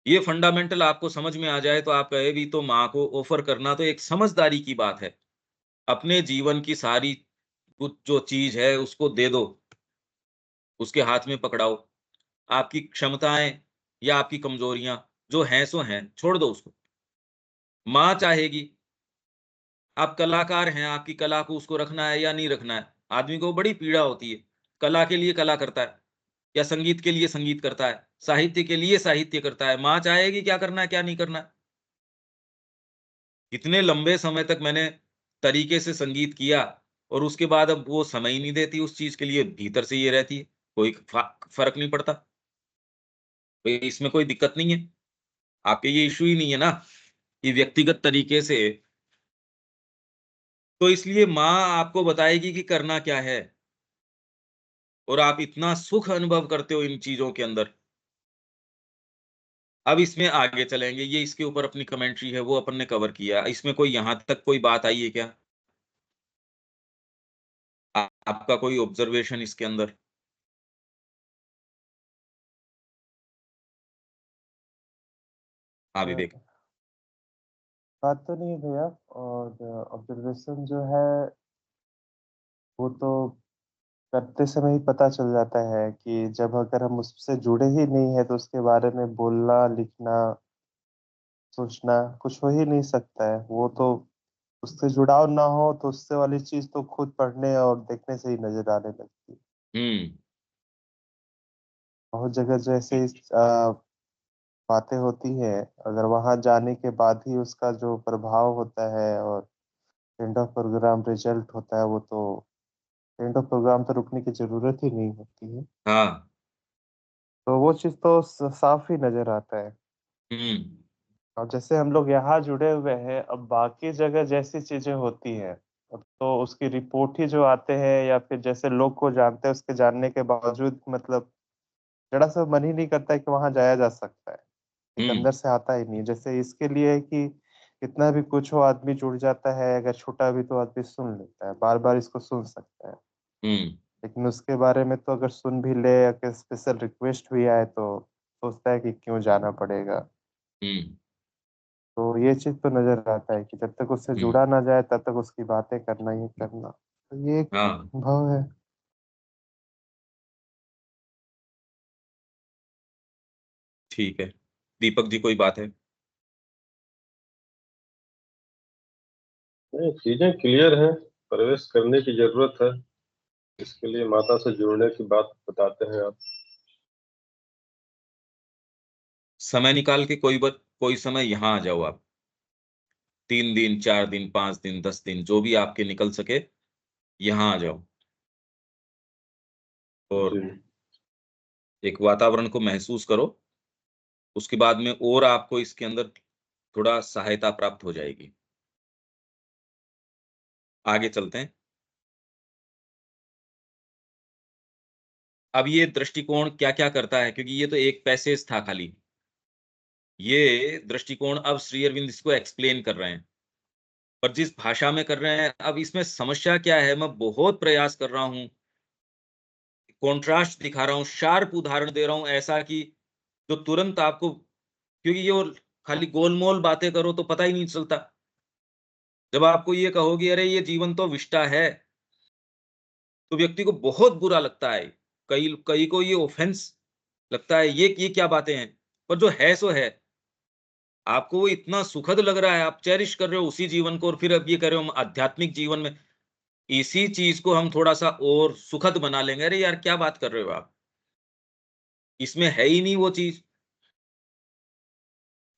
ये फंडामेंटल आपको समझ में आ जाए, तो आप कहे भी तो माँ को ऑफर करना तो एक समझदारी की बात है। अपने जीवन की सारी कुछ जो चीज है उसको दे दो, उसके हाथ में पकड़ाओ। आपकी क्षमताएं या आपकी कमजोरियां जो हैं सो हैं, छोड़ दो उसको। माँ चाहेगी, आप कलाकार हैं, आपकी कला को उसको रखना है या नहीं रखना है। आदमी को बड़ी पीड़ा होती है, कला के लिए कला करता है, या संगीत के लिए संगीत करता है, साहित्य के लिए साहित्य करता है। माँ चाहेगी क्या करना है क्या नहीं करना है। इतने लंबे समय तक मैंने तरीके से संगीत किया, और उसके बाद अब वो समय ही नहीं देती उस चीज के लिए, भीतर से ये रहती है, कोई फर्क नहीं पड़ता। तो इसमें कोई दिक्कत नहीं है, आपके ये इशू ही नहीं है ना, ये व्यक्तिगत तरीके से। तो इसलिए माँ आपको बताएगी कि करना क्या है, और आप इतना सुख अनुभव करते हो इन चीजों के अंदर। अब इसमें आगे चलेंगे, ये इसके ऊपर अपनी कमेंट्री है वो अपन ने कवर किया, इसमें कोई यहां तक कोई बात आई है क्या? आपका कोई ऑब्जर्वेशन इसके अंदर? हाँ अ, विवेक। बात तो नहीं है भैया। और ऑब्जर्वेशन जो है वो तो करते समय ही पता चल जाता है कि जब अगर हम उससे जुड़े ही नहीं है तो उसके बारे में बोलना, लिखना, सोचना कुछ हो ही नहीं सकता है। वो तो उससे जुड़ाव ना हो तो उससे वाली चीज तो खुद पढ़ने और देखने से ही नजर आने लगती है। हम्म। बहुत जगह जैसे बातें होती हैं, अगर वहाँ जाने के बाद ही उसका जो प्रभाव होता है और एंड ऑफ प्रोग्राम रिजल्ट होता है, वो तो एंड ऑफ प्रोग्राम तो रुकने की ज़रूरत ही नहीं होती है। हाँ। तो वो चीज़ तो साफ ही नज़र आता है। हम्म। और जैसे हम लोग यहाँ जुड़े हुए हैं, अब बाकी जगह जैसी चीज़ें होती हैं, अब तो उसकी रिपोर्ट ही जो आते हैं या फिर जैसे लोग को जानते हैं, उसके जानने के बावजूद मतलब ज़रा-सा मन ही नहीं करता है कि वहाँ जाया जा सकता है। एक हम्म। अंदर से आता ही नहीं है। जैसे इसके लिए है कि कितना भी कुछ हो, आदमी जुड़ जाता है, अगर छूटा भी तो आदमी सुन लेता है, बार-बार इसको सुन सकता है। हम्म। लेकिन उसके बारे में तो अगर सुन भी ले या कोई स्पेशल रिक्वेस्ट भी आए तो सोचता है कि क्यों जाना पड़ेगा। हम्म। तो ये चीज़ तो नज़र आता है कि जब तक उससे हम्म। जुड़ा ना जाए तब तक उसकी बातें करना ही करना। तो ये एक हाँ, भाव है। ठीक है। दीपक जी, कोई बात है? नहीं, चीजें क्लियर हैं। प्रवेश करने की जरूरत है। इसके लिए माता से जुड़ने की बात बताते हैं आप। समय निकाल के कोई समय यहाँ आ जाओ आप। 3 दिन, 4 दिन, 5 दिन, 10 दिन, जो भी आपके निकल सके, यहाँ आ जाओ और जी। एक वातावरण को महसूस करो। उसके बाद में और आपको इसके अंदर थोड़ा सहायता प्राप्त हो जाएगी। आगे चलते हैं। अब ये दृष्टिकोण क्या-क्या करता है, क्योंकि ये तो एक पैसेज था खाली। ये दृष्टिकोण अब श्री अरविंद इसको एक्सप्लेन कर रहे हैं। पर जिस भाषा में कर रहे हैं, अब इसमें समस्या क्या है, मैं बहुत प्रयास कर रहा हूँ, कॉन्ट्रास्ट दिखा रहा हूँ, शार्प उदाहरण दे रहा हूँ ऐसा कि जो तुरंत आपको, क्योंकि ये और खाली गोलमोल बातें करो तो पता ही नहीं चलता। जब आपको ये कहोगे अरे ये जीवन तो विष्टा है, तो व्यक्ति को बहुत बुरा लगता है। कई कई को ये ऑफेंस लगता है, ये क्या बातें हैं? पर जो है सो है। आपको वो इतना सुखद लग रहा है, आप चेरिश कर रहे हो उसी जीवन को, और फिर अब ये कह रहे हो हम आध्यात्मिक जीवन में इसी चीज को हम थोड़ा-सा और सुखद बना लेंगे। अरे यार, क्या बात कर रहे हो आप? इसमें है ही नहीं वो चीज़।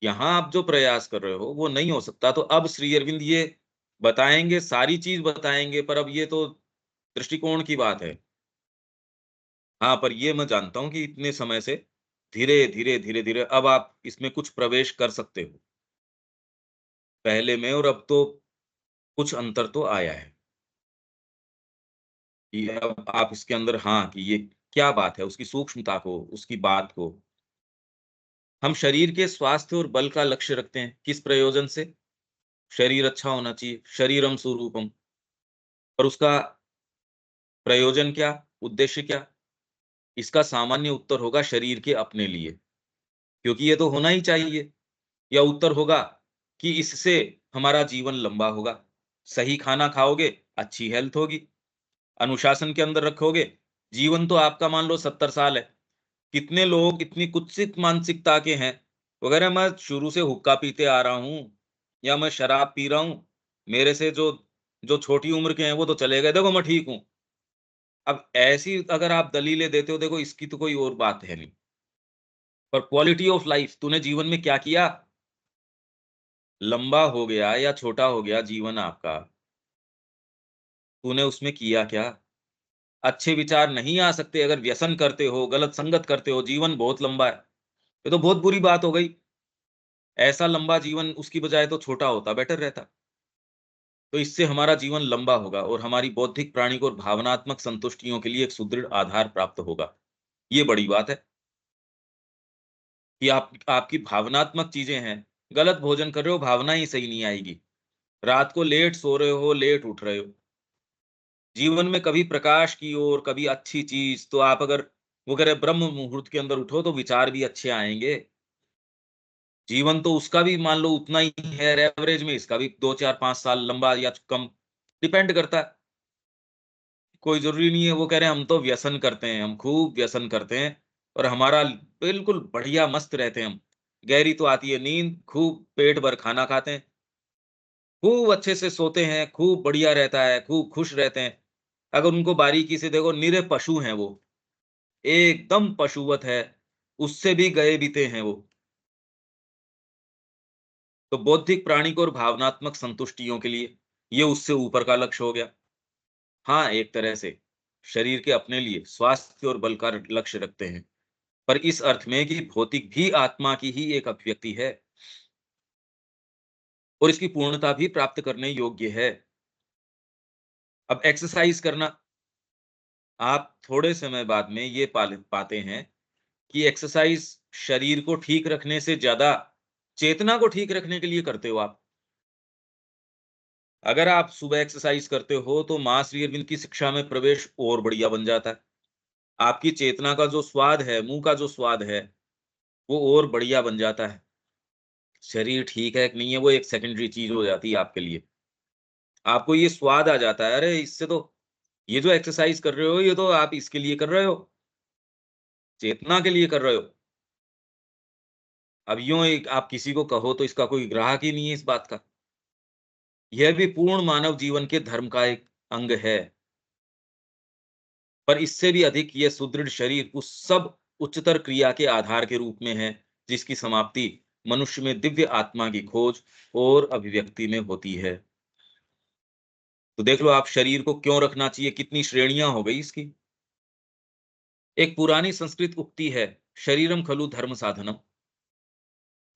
यहाँ आप जो प्रयास कर रहे हो, वो नहीं हो सकता। तो अब श्री अरविंद ये बताएँगे, सारी चीज़ बताएँगे, पर अब ये तो दृष्टिकोण की बात है। हाँ, पर ये मैं जानता हूँ कि इतने समय से धीरे-धीरे, धीरे-धीरे अब आप इसमें कुछ प्रवेश कर सकते हो। पहले में और अब तो कुछ अंतर तो आया है, कि अब आप इसके अंदर, हाँ, कि ये क्या बात है, उसकी सूक्ष्मता को, उसकी बात को। हम शरीर के स्वास्थ्य और बल का लक्ष्य रखते हैं, किस प्रयोजन से? शरीर अच्छा होना चाहिए, शरीरम स्वरूपम। पर उसका प्रयोजन क्या? उद्देश्य क्या? इसका सामान्य उत्तर होगा शरीर के अपने लिए, क्योंकि ये तो होना ही चाहिए। या उत्तर होगा कि इससे हमारा जीवन लंबा होगा। सही खाना खाओगे, अच्छी हेल्थ होगी। अनुशासन के अंदर रखोगे, जीवन तो आपका मान लो 70 साल है। कितने लोग इतनी कुत्सित मानसिकता के हैं, वगैरह मैं शुरू से हुक्का पीते आ रहा हूँ या मैं शराब पी रहा हूँ, मेरे से जो जो छोटी उम्र के हैं वो तो चले गए, देखो मैं ठीक हूँ। अब ऐसी अगर आप दलीलें देते हो, देखो इसकी तो कोई और बात है नहीं। पर क्वालिटी ऑफ लाइफ, तूने जीवन में क्या किया? लंबा हो गया या छोटा हो गया जीवन आपका, तूने उसमें किया क्या? अच्छे विचार नहीं आ सकते अगर व्यसन करते हो, गलत संगत करते हो, जीवन बहुत लंबा है। ये तो बहुत बुरी बात हो गई। ऐसा लंबा जीवन उसकी बजाय तो छोटा होता, बेटर रहता। तो इससे हमारा जीवन लंबा होगा और हमारी बौद्धिक, प्राणिक और भावनात्मक संतुष्टियों के लिए एक सुदृढ़ आधार प्राप्त होगा। ये बड़ी बात है कि आपकी भावनात्मक चीजें हैं। गलत भोजन कर रहे हो, भावना ही सही नहीं आएगी। रात को लेट सो रहे हो, लेट उठ रहे हो। जीवन में कभी प्रकाश की ओर, कभी अच्छी चीज, तो आप अगर वो कह रहे ब्रह्म मुहूर्त के अंदर उठो तो विचार भी अच्छे आएंगे। जीवन तो उसका भी मान लो उतना ही है, एवरेज में इसका भी 2, 4, 5 साल लंबा या कम डिपेंड करता है। कोई जरूरी नहीं है। वो कह रहे हैं हम तो व्यसन करते हैं, हम खूब व्यसन करते हैं और हमारा बिल्कुल बढ़िया मस्त रहते हैं हम। गहरी तो आती है नींद, खूब पेट भर खाना खाते हैं, खूब अच्छे से सोते हैं, खूब बढ़िया रहता है, खूब खुश रहते हैं। अगर उनको बारीकी से देखो, निरे पशु हैं वो, एकदम पशुवत है, उससे भी गए बीते हैं वो। तो बौद्धिक, प्राणिक और भावनात्मक संतुष्टियों के लिए ये उससे ऊपर का लक्ष्य हो गया। हाँ, एक तरह से शरीर के अपने लिए स्वास्थ्य और बल का लक्ष्य रखते हैं, पर इस अर्थ में कि भौतिक भी आत्मा की ही एक अभिव्यक्ति है और इसकी पूर्णता भी प्राप्त करने योग्य है। अब एक्सरसाइज करना, आप थोड़े समय बाद में ये पाते हैं कि एक्सरसाइज शरीर को ठीक रखने से ज्यादा चेतना को ठीक रखने के लिए करते हो आप। अगर आप सुबह एक्सरसाइज करते हो तो मां श्री अरविंद की शिक्षा में प्रवेश और बढ़िया बन जाता है। आपकी चेतना का जो स्वाद है, मुंह का जो स्वाद है, वो और बढ़िया बन जाता है। शरीर ठीक है कि नहीं है वो एक सेकेंडरी चीज हो जाती है आपके लिए। आपको ये स्वाद आ जाता है, अरे इससे तो, ये जो एक्सरसाइज कर रहे हो ये तो आप इसके लिए कर रहे हो, चेतना के लिए कर रहे हो। अब यूं एक आप किसी को कहो तो इसका कोई ग्राहक ही नहीं है इस बात का। यह भी पूर्ण मानव जीवन के धर्म का एक अंग है, पर इससे भी अधिक यह सुदृढ़ शरीर उस सब उच्चतर क्रिया के आधार के रूप में है जिसकी समाप्ति मनुष्य में दिव्य आत्मा की खोज और अभिव्यक्ति में होती है। तो देख लो आप, शरीर को क्यों रखना चाहिए, कितनी श्रेणियां हो गई इसकी। एक पुरानी संस्कृत उक्ति है, शरीरम खलु धर्म साधनम।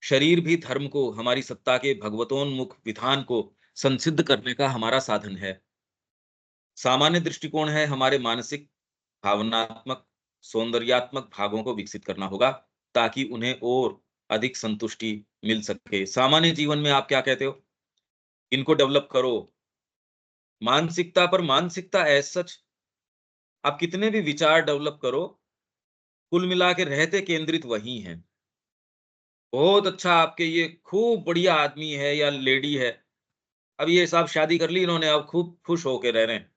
शरीर भी धर्म को, हमारी सत्ता के भगवतोन्मुख विधान को संसिद्ध करने का हमारा साधन है। सामान्य दृष्टिकोण है हमारे मानसिक, भावनात्मक, सौंदर्यात्मक भागों को विकसित करना होगा ताकि उन्हें और अधिक संतुष्टि मिल सके। सामान्य जीवन में आप क्या कहते हो, इनको डेवलप करो। मानसिकता पर मानसिकता एज सच, आप कितने भी विचार डेवलप करो, कुल मिला के रहते केंद्रित वही हैं। बहुत अच्छा, आपके ये खूब बढ़िया आदमी है या लेडी है, अब ये साहब शादी कर ली इन्होंने, अब खूब खुश होके रह रहे हैं,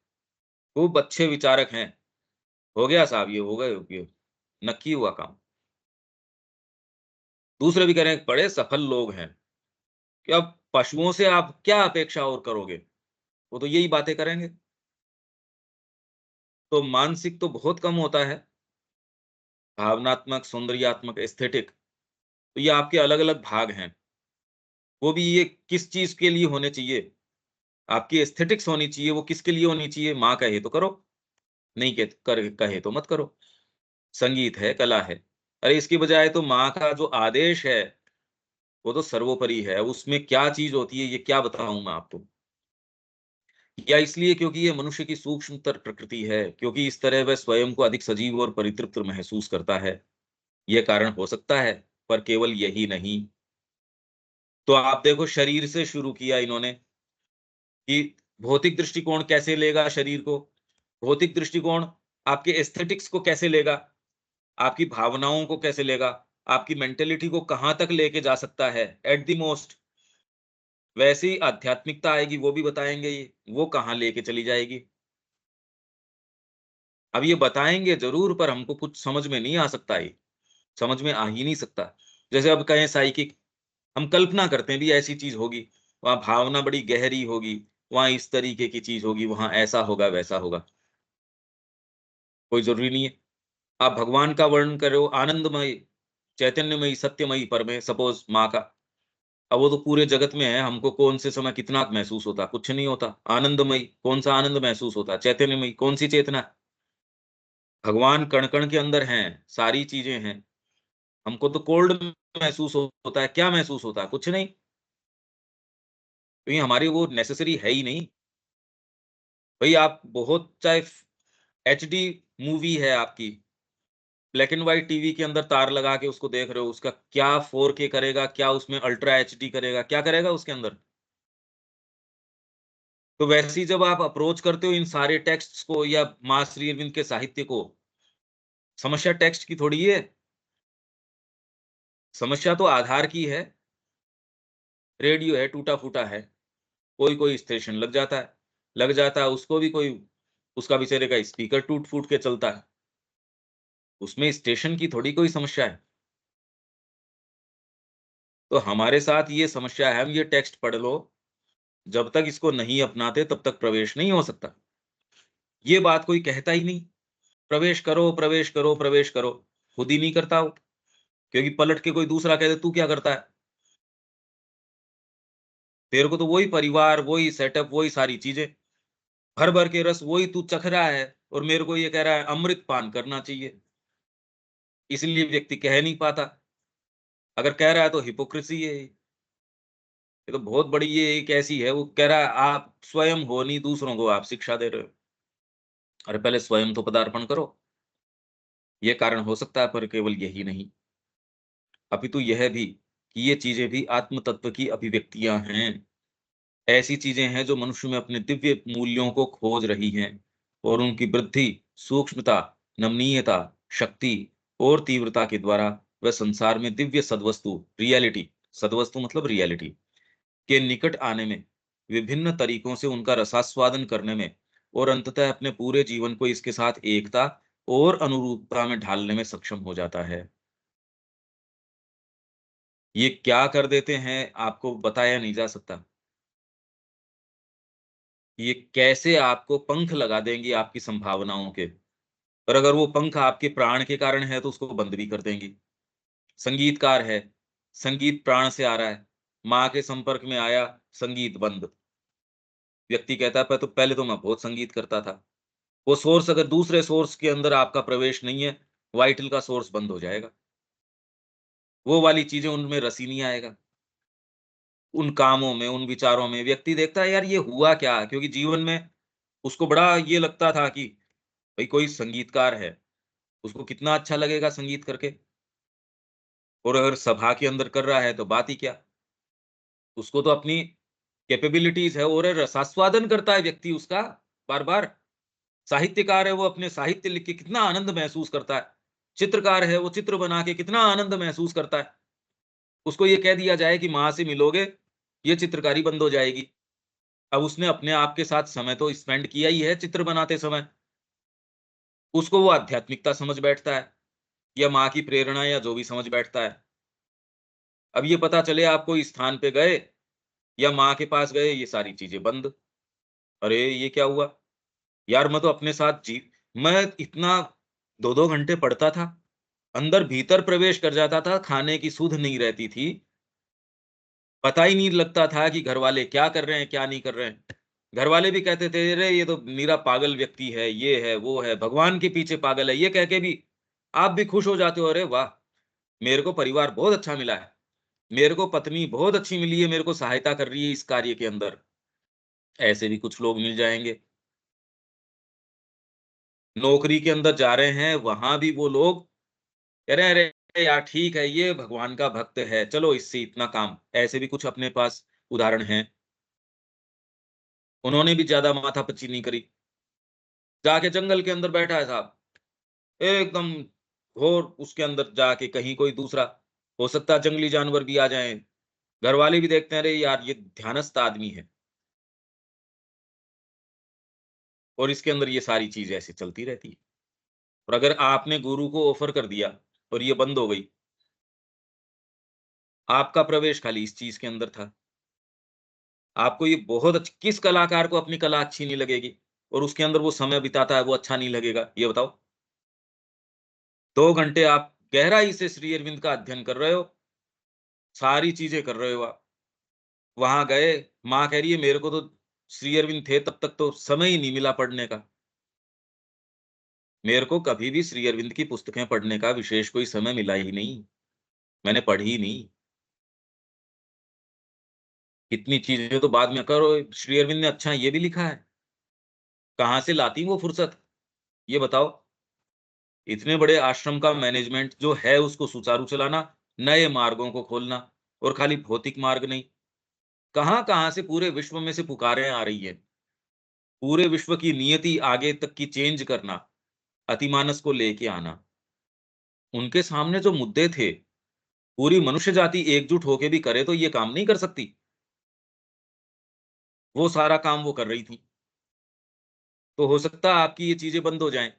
खूब अच्छे विचारक हैं, हो गया साहब, ये हो गए, ये नक्की हुआ काम। दूसरे भी कह रहे हैं बड़े सफल लोग हैं, कि अब पशुओं से आप क्या अपेक्षा और करोगे, वो तो यही बातें करेंगे। तो मानसिक तो बहुत कम होता है, भावनात्मक, सौंदर्यात्मक, एस्थेटिक, तो ये आपके अलग अलग भाग हैं। वो भी ये किस चीज के लिए होने चाहिए, आपकी एस्थेटिक्स होनी चाहिए, वो किसके लिए होनी चाहिए, माँ कहे तो करो, नहीं कहे तो मत करो। संगीत है, कला है, अरे इसकी बजाय तो माँ का जो आदेश है वो तो सर्वोपरि है, उसमें क्या चीज होती है ये क्या बताऊं मैं आपको। या इसलिए क्योंकि ये मनुष्य की सूक्ष्मतर प्रकृति है, क्योंकि इस तरह वह स्वयं को अधिक सजीव और परितृप्त महसूस करता है। यह कारण हो सकता है, पर केवल यही नहीं। तो आप देखो, शरीर से शुरू किया इन्होंने कि भौतिक दृष्टिकोण कैसे लेगा शरीर को, भौतिक दृष्टिकोण आपके एस्थेटिक्स को कैसे लेगा, आपकी भावनाओं को कैसे लेगा, आपकी मेंटेलिटी को कहां तक लेके जा सकता है एट द मोस्ट। वैसे ही आध्यात्मिकता आएगी, वो भी बताएंगे ये, वो कहाँ लेके चली जाएगी। अब ये बताएंगे जरूर, पर हमको कुछ समझ में नहीं आ सकता, ये समझ में आ ही नहीं सकता। जैसे अब कहें साइकिक, हम कल्पना करते हैं भी ऐसी चीज होगी, वहां भावना बड़ी गहरी होगी, वहां इस तरीके की चीज होगी, वहां ऐसा होगा वैसा होगा। कोई जरूरी नहीं है। आप भगवान का वर्णन करो, आनंदमय, चैतन्यमयी, सत्यमयी, परमे, सपोज माँ का, अब वो तो पूरे जगत में है, हमको कौन से समय कितना महसूस होता, कुछ नहीं होता। आनंदमयी, कौन सा आनंद महसूस होता, चैतन्यमयी, कौन सी चेतना। भगवान कण कण के अंदर हैं, सारी चीजें हैं। हमको तो कोल्ड महसूस होता है, क्या महसूस होता है, कुछ नहीं, क्योंकि हमारी वो नेसेसरी है ही नहीं। भाई आप बहुत, चाहे एचडी मूवी है आपकी, ब्लैक एंड व्हाइट टीवी के अंदर तार लगा के उसको देख रहे हो, उसका क्या 4K करेगा, क्या उसमें अल्ट्रा एचडी करेगा, क्या करेगा उसके अंदर। तो वैसे ही जब आप अप्रोच करते हो इन सारे टेक्स्ट्स को या मां श्री अरविंद के साहित्य को, समस्या टेक्स्ट की थोड़ी है, समस्या तो आधार की है। रेडियो है, टूटा फूटा है, कोई कोई स्टेशन लग जाता है उसको भी कोई, उसका बेचारे का स्पीकर टूट फूट के चलता है, उसमें स्टेशन की थोड़ी कोई समस्या है। तो हमारे साथ ये समस्या है, हम ये टेक्स्ट पढ़ लो, जब तक इसको नहीं अपनाते तब तक प्रवेश नहीं हो सकता। ये बात कोई कहता ही नहीं, प्रवेश करो प्रवेश करो प्रवेश करो, खुद ही नहीं करता हो, क्योंकि पलट के कोई दूसरा कह दे तू क्या करता है, तेरे को तो वही परिवार, वही सेटअप, वही सारी चीजें, भर भर के रस वही तू चख रहा है, और मेरे को ये कह रहा है अमृत पान करना चाहिए। इसलिए व्यक्ति कह नहीं पाता। अगर कह रहा है तो हिपोक्रेसी है ये तो बहुत बड़ी, ये एक ऐसी है, वो कह रहा है आप स्वयं हो नहीं, दूसरों को आप शिक्षा दे रहे हो। अरे पहले स्वयं तो पदार्पण करो। ये कारण हो सकता है, पर केवल यही नहीं, अपितु यह भी कि ये चीजें भी आत्म तत्व की अभिव्यक्तियां हैं। ऐसी चीजें हैं जो मनुष्य में अपने दिव्य मूल्यों को खोज रही हैं, और उनकी वृद्धि, सूक्ष्मता, नमनीयता, शक्ति और तीव्रता के द्वारा वह संसार में दिव्य सद्वस्तु, रियलिटी, सद्वस्तु मतलब रियलिटी के निकट आने में, विभिन्न तरीकों से उनका रसास्वादन करने में, और अंततः अपने पूरे जीवन को इसके साथ एकता और अनुरूपता में ढालने में सक्षम हो जाता है। ये क्या कर देते हैं आपको बताया नहीं जा सकता। ये कैसे आपको पंख लगा देंगी आपकी संभावनाओं के, पर अगर वो पंख आपके प्राण के कारण है तो उसको बंद भी कर देंगी। संगीतकार है, संगीत प्राण से आ रहा है, माँ के संपर्क में आया, संगीत बंद। व्यक्ति कहता है तो पहले तो मैं बहुत संगीत करता था। वो सोर्स अगर दूसरे सोर्स के अंदर आपका प्रवेश नहीं है, वाइटल का सोर्स बंद हो जाएगा। वो वाली चीजें उनमें रस ही नहीं आएगा। उन कामों में, उन विचारों में व्यक्ति देखता है यार ये हुआ क्या? क्योंकि जीवन में उसको बड़ा ये लगता था कि भाई कोई संगीतकार है, उसको कितना अच्छा लगेगा संगीत करके, और अगर सभा के अंदर कर रहा है तो बात ही क्या। उसको तो अपनी कैपेबिलिटीज है, और रसास्वादन करता है व्यक्ति उसका बार-बार। साहित्यकार है, वो अपने साहित्य लिख के कितना आनंद महसूस करता है। चित्रकार है, वो चित्र बना के कितना आनंद महसूस करता है। उसको ये कह दिया जाए कि माँ से मिलोगे, ये चित्रकारी बंद हो जाएगी। अब उसने अपने आप के साथ समय तो स्पेंड किया ही है चित्र बनाते समय। उसको वो आध्यात्मिकता समझ बैठता है, या माँ की प्रेरणा, या जो भी समझ बैठता है। अब ये पता चले आप कोई स्थान पे गए या माँ के पास गए, ये सारी चीज़ें बंद। अरे! ये क्या हुआ? यार मैं तो अपने साथ मैं इतना 2-2 घंटे पढ़ता था, अंदर भीतर प्रवेश कर जाता था, खाने की सुध नहीं रहती थी। पता ही नहीं लगता था कि घरवाले क्या कर रहे हैं, क्या नहीं कर रहे हैं। घरवाले भी कहते थे, "अरे! ये तो निरा पागल व्यक्ति है, ये है, वो है, भगवान के पीछे पागल है।" ये कह के भी आप भी खुश हो जाते हो, "अरे वाह! मेरे को परिवार बहुत अच्छा मिला है। मेरे को पत्नी बहुत अच्छी मिली है, मेरे को सहायता कर रही है इस कार्य के अंदर।" ऐसे भी कुछ लोग मिल जाएँगे। नौकरी के अंदर जा रहे हैं, वहाँ भी वो लोग कह रहे हैं, "अरे यार ठीक है, ये भगवान का भक्त है, चलो इससे इतना काम।" ऐसे भी कुछ अपने पास उदाहरण हैं। उन्होंने भी ज़्यादा माथापच्ची नहीं करी। जाके जंगल के अंदर बैठा है साहब, एकदम घोर उसके अंदर जाके कहीं कोई दूसरा, हो सकता है जंगली जानवर भी आ जाएँ। घरवाले भी देखते हैं, अरे यार ये ध्यानस्थ आदमी है, और इसके अंदर ये सारी चीज़ ऐसे चलती रहती है। और अगर आपने गुरु को ऑफ़र कर दिया और ये बंद हो गई, आपका प्रवेश खाली इस चीज़ के अंदर था। आपको ये बहुत किस कलाकार को अपनी कला अच्छी नहीं लगेगी, और उसके अंदर वो समय बिताता है, वो अच्छा नहीं लगेगा? ये बताओ। 2 घंटे आप गहराई से श्री अरविंद का अध्ययन कर रहे हो, सारी चीज़ें कर रहे हो आप। वहाँ गए, माँ कह रही है मेरे को तो श्री अरविंद थे तब तक तो समय ही नहीं मिला पढ़ने का। मेरे को कभी भी श्री अरविंद की पुस्तकें पढ़ने का विशेष कोई समय मिला ही नहीं। मैंने पढ़ी ही नहीं। इतनी चीज़ें तो बाद में करो, श्री अरविंद ने अच्छा ये भी लिखा है। कहाँ से लाती वो फुर्सत? ये बताओ। इतने बड़े आश्रम का मैनेजमेंट जो है उसको सुचारू चलाना, नए मार्गों को खोलना, और खाली भौतिक मार्ग नहीं, कहाँ-कहाँ से पूरे विश्व में से पुकारें आ रही हैं। पूरे विश्व की नियति आगे तक की चेंज करना, अतिमानस को लेके आना। उनके सामने जो मुद्दे थे, पूरी मनुष्य जाति एकजुट होके भी करे तो ये काम नहीं कर सकती। वो सारा काम वो कर रही थी। तो हो सकता है आपकी ये चीज़ें बंद हो जाएँ,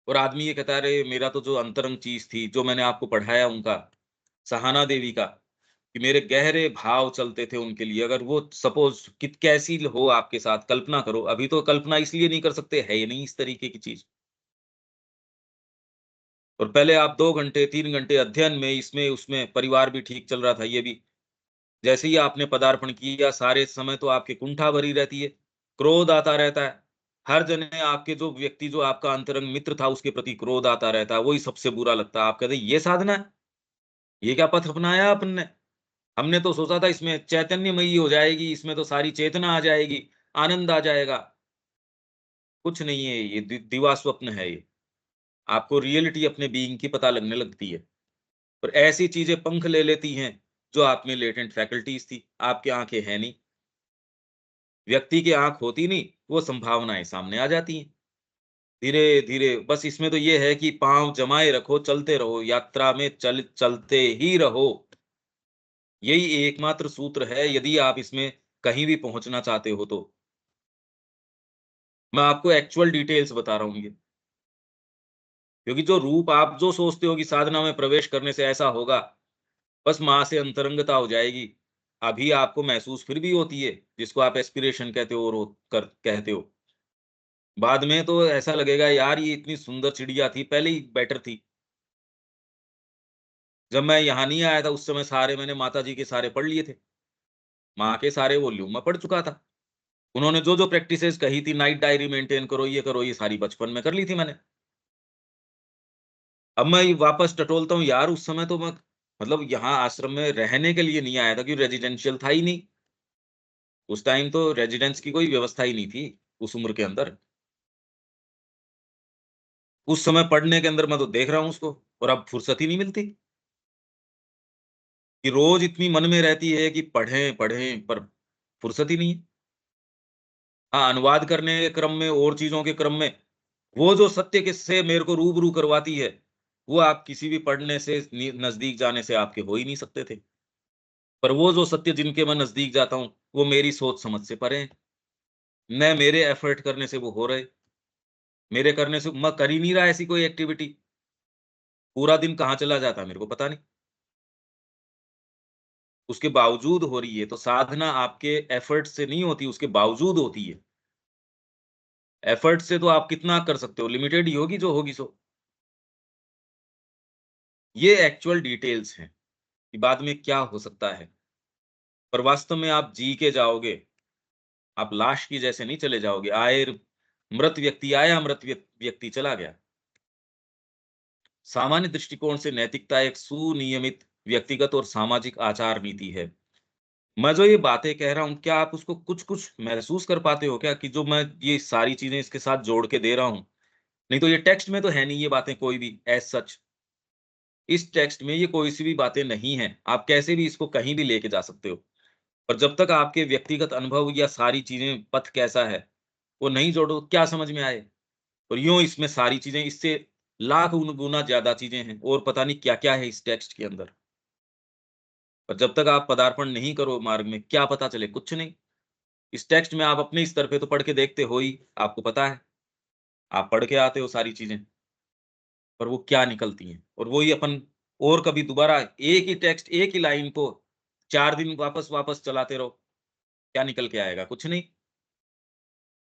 और आदमी ये कहता है अरे मेरा तो जो अंतरंग चीज़ थी, जो मैंने आपको पढ़ाया उनका, सहाना देवी का, कि मेरे गहरे भाव चलते थे उनके लिए, अगर वो सपोज़ कित कैसी हो आपके साथ, कल्पना करो, अभी तो कल्पना इसलिए नहीं कर सकते, है ही नहीं इस तरीके की चीज़। और पहले आप 2 घंटे, 3 घंटे अध्ययन में, इसमें, उसमें, परिवार भी ठीक चल रहा था, ये भी। जैसे ही आपने पदार्पण किया, सारे समय तो आपकी कुंठा भरी रहती है, क्रोध आता रहता है। हर जने आपके जो व्यक्ति जो आपका अंतरंग मित्र था, उसके प्रति क्रोध आता रहता है, वही सबसे बुरा लगता है। आप कहते हैं, "ये साधना है? ये क्या पथ अपनाया अपन ने? हमने तो सोचा था इसमें चैतन्यमयी हो जाएगी, इसमें तो सारी चेतना आ जाएगी, आनंद आ जाएगा।" कुछ नहीं है ये, दिवा स्वप्न है ये। आपको रियलिटी अपने बीइंग की पता लगने लगती है। और ऐसी चीज़ें पंख ले लेती हैं, जो आप में लेटेंट फैकल्टीज़ थी, आपकी आँखें हैं नहीं। व्यक्ति की आँख होती नहीं, वो संभावनाएँ सामने आ जाती हैं। धीरे-धीरे बस इसमें तो ये है कि पाँव जमाए रखो, चलते रहो, यात्रा में चलते ही रहो। यही एकमात्र सूत्र है, यदि आप इसमें कहीं भी पहुँचना चाहते हो तो। मैं आपको एक्चुअल डिटेल्स बता रहा हूँ ये। क्योंकि जो रूप आप जो सोचते हो कि साधना में प्रवेश करने से ऐसा होगा, बस माँ से अंतरंगता हो जाएगी। अभी आपको महसूस फिर भी होती है, जिसको आप एस्पिरेशन कहते हो और वो कहते हो। बाद में तो ऐसा लगेगा, यार ये इतनी सुंदर चिड़िया थी, पहले ही बेटर थी। जब मैं यहाँ नहीं आया था, उस समय सारे मैंने माताजी के सारे पढ़ लिए थे। माँ के सारे वॉल्यूम मैं पढ़ चुका था। उन्होंने जो-जो प्रैक्टिसेज़ कही थी, नाइट डायरी मेंटेन करो, ये सारी बचपन में कर ली थी मैंने। अब मैं ये वापस टटोलता हूँ, यार उस समय तो मैं मतलब यहाँ आश्रम में रहने के लिए नहीं आया था, क्योंकि रेजिडेंशियल था ही नहीं। उस टाइम तो रेजिडेंस की कोई व्यवस्था ही नहीं थी, उस उम्र के अंदर। उस समय पढ़ने के अंदर मैं तो देख रहा हूँ उसको, और अब फुर्सत ही नहीं मिलती, कि रोज़ इतनी मन में रहती है कि पढ़ें, पर फुर्सत ही नहीं है। हाँ, अनुवाद करने के क्रम में और चीज़ों के क्रम में, वो जो सत्य के से मेरे को रूबरू करवाती है, वो आप किसी भी पढ़ने से नज़दीक जाने से आपके हो ही नहीं सकते थे। पर वो जो सत्य जिनके मैं नज़दीक जाता हूँ, वो मेरी सोच समझ से परे हैं। न मेरे एफर्ट करने से वो हो रहे, मेरे करने से मैं कर ही नहीं रहा ऐसी कोई एक्टिविटी। पूरा दिन कहाँ चला जाता है मेरे को पता नहीं। उसके बावजूद हो रही है, तो साधना आपके एफर्ट से नहीं होती, उसके बावजूद होती है। एफर्ट से तो आप कितना कर सकते हो, लिमिटेड ही होगी जो होगी सो। ये एक्चुअल डिटेल्स हैं, कि बाद में क्या हो सकता है। पर वास्तव में आप जी के जाओगे, आप लाश की जैसे नहीं चले जाओगे। मृत व्यक्ति आया, मृत व्यक्ति चला गया। सामान्य दृष्टिकोण से नैतिकता एक सुनियमित व्यक्तिगत और सामाजिक आचार नीति है। मैं जो ये बातें कह रहा हूँ, क्या आप उसको कुछ-कुछ महसूस कर पाते हो क्या, कि जो मैं ये सारी चीज़ें इसके साथ जोड़ के दे रहा हूँ? नहीं तो ये टेक्स्ट में तो है नहीं ये बातें कोई भी एज़ सच। इस टेक्स्ट में ये कोई-सी भी बातें नहीं हैं। आप कैसे भी इसको कहीं भी लेके जा सकते हो। पर जब तक आपके व्यक्तिगत अनुभव या सारी चीज़ें पथ कैसा है, वो नहीं जोड़ो, क्या समझ में आए? और यूँ इसमें सारी चीज़ें इससे लाख गुना ज़्यादा चीज़ें हैं, और पता नहीं क्या-क्या है इस टेक्स्ट के अंदर। पर जब तक आप पदार्पण नहीं करो मार्ग में, क्या पता चले? कुछ नहीं। इस टेक्स्ट में आप अपने स्तर पे तो पढ़ के देखते हो ही, आपको पता है। आप पढ़ के आते हो सारी चीज़ें, पर वो क्या निकलती हैं। और वही अपन और कभी दोबारा एक ही टेक्स्ट, एक ही लाइन को 4 दिन वापस-वापस चलाते रहो, क्या निकल के आएगा? कुछ नहीं।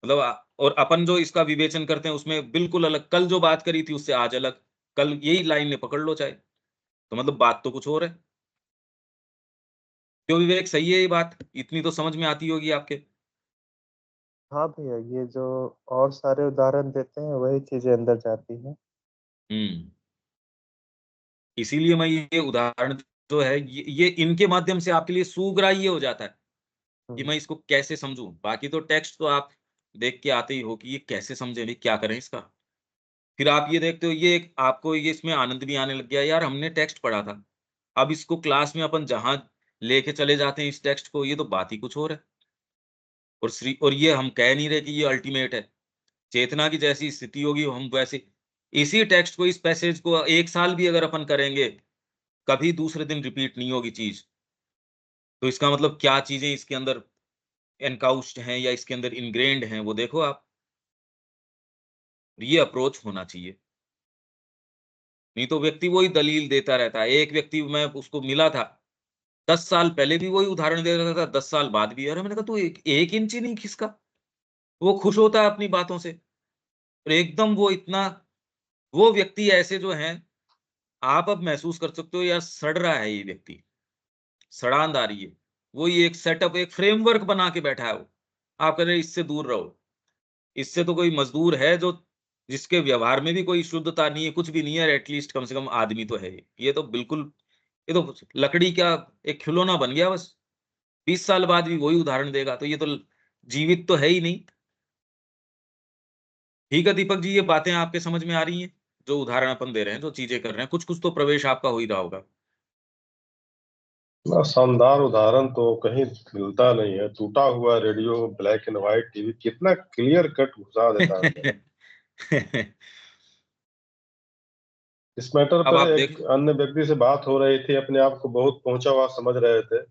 मतलब और अपन जो इसका विवेचन करते हैं उसमें बिल्कुल अलग, कल जो बात करी थी उससे आज अलग, कल यही लाइन में पकड़ लो चाहे, तो मतलब बात तो कुछ और है। क्यों विवेक, सही है ये बात? इतनी तो समझ में आती होगी आपके? हाँ भैया, ये जो और सारे उदाहरण देते हैं, वही चीज़ें अंदर जाती हैं। हुँ। इसीलिए मैं ये उदाहरण जो है, ये इनके माध्यम से आपके लिए सुग्राह्य हो जाता है, कि हुँ, मैं इसको कैसे समझूँ? बाकी तो टेक्स्ट तो आप देख के आते ही हो कि ये कैसे समझें भई, क्या करें इसका? फिर आप ये देखते हो, ये एक आपको ये इसमें आनंद भी आने लग गया, यार हमने टेक्स्ट पढ़ा था। अब इसको क्लास में अपन जहाँ लेके चले जाते हैं इस टेक्स्ट को, ये तो बात ही कुछ और है। और ये हम कह नहीं रहे कि ये अल्टीमेट है। चेतना की जैसी स्थिति होगी हम वैसे, इसी टेक्स्ट को, इस पैसेज को 1 साल भी अगर अपन करेंगे, कभी दूसरे दिन रिपीट नहीं होगी चीज़। तो इसका मतलब क्या चीज़ें इसके अंदर एनकाउस्ड हैं या इसके अंदर इन्ग्रेन्ड हैं, वो देखो आप। ये अप्रोच होना चाहिए। नहीं तो व्यक्ति वही दलील देता रहता है। एक व्यक्ति मैं उसको मिला था, 10 साल पहले भी वही उदाहरण दे रहा था, 10 साल बाद भी। अरे मैंने कहा, तू 1 इंच ही नहीं खिसका। वो खुश होता है अपनी बातों से, और एकदम वो इतना, वो व्यक्ति ऐसे जो हैं, आप अब महसूस कर सकते हो यार, सड़ रहा है ये व्यक्ति, सड़ांध आ रही है। वही एक सेटअप, एक फ्रेमवर्क बना के बैठा है वो। आप कह रहे हैं इससे दूर रहो। इससे तो कोई मजदूर है जो जिसके व्यवहार में भी कोई शुद्धता नहीं है, कुछ भी नहीं है, एटलीस्ट कम से कम आदमी तो है ये। ये तो बिल्कुल, ये तो लकड़ी का एक खिलौना बन गया बस। 20 साल बाद भी वही उदाहरण देगा, तो ये तो जीवित तो है ही नहीं। ठीक है दीपक जी, ये बातें आपके समझ में आ रही हैं? जो उदाहरण अपन दे रहे हैं, जो चीजें कर रहे हैं, कुछ-कुछ तो प्रवेश आपका हो ही रहा होगा। ना शानदार उदाहरण तो कहीं मिलता नहीं है। टूटा हुआ radio, black and white TV कितना क्लियर कट घुसा देता है अंदर। इस मैटर अब पर आप एक देख, अन्य व्यक्ति से बात हो रही थी, अपने आप को बहुत पहुंचा हुआ समझ रहे थे,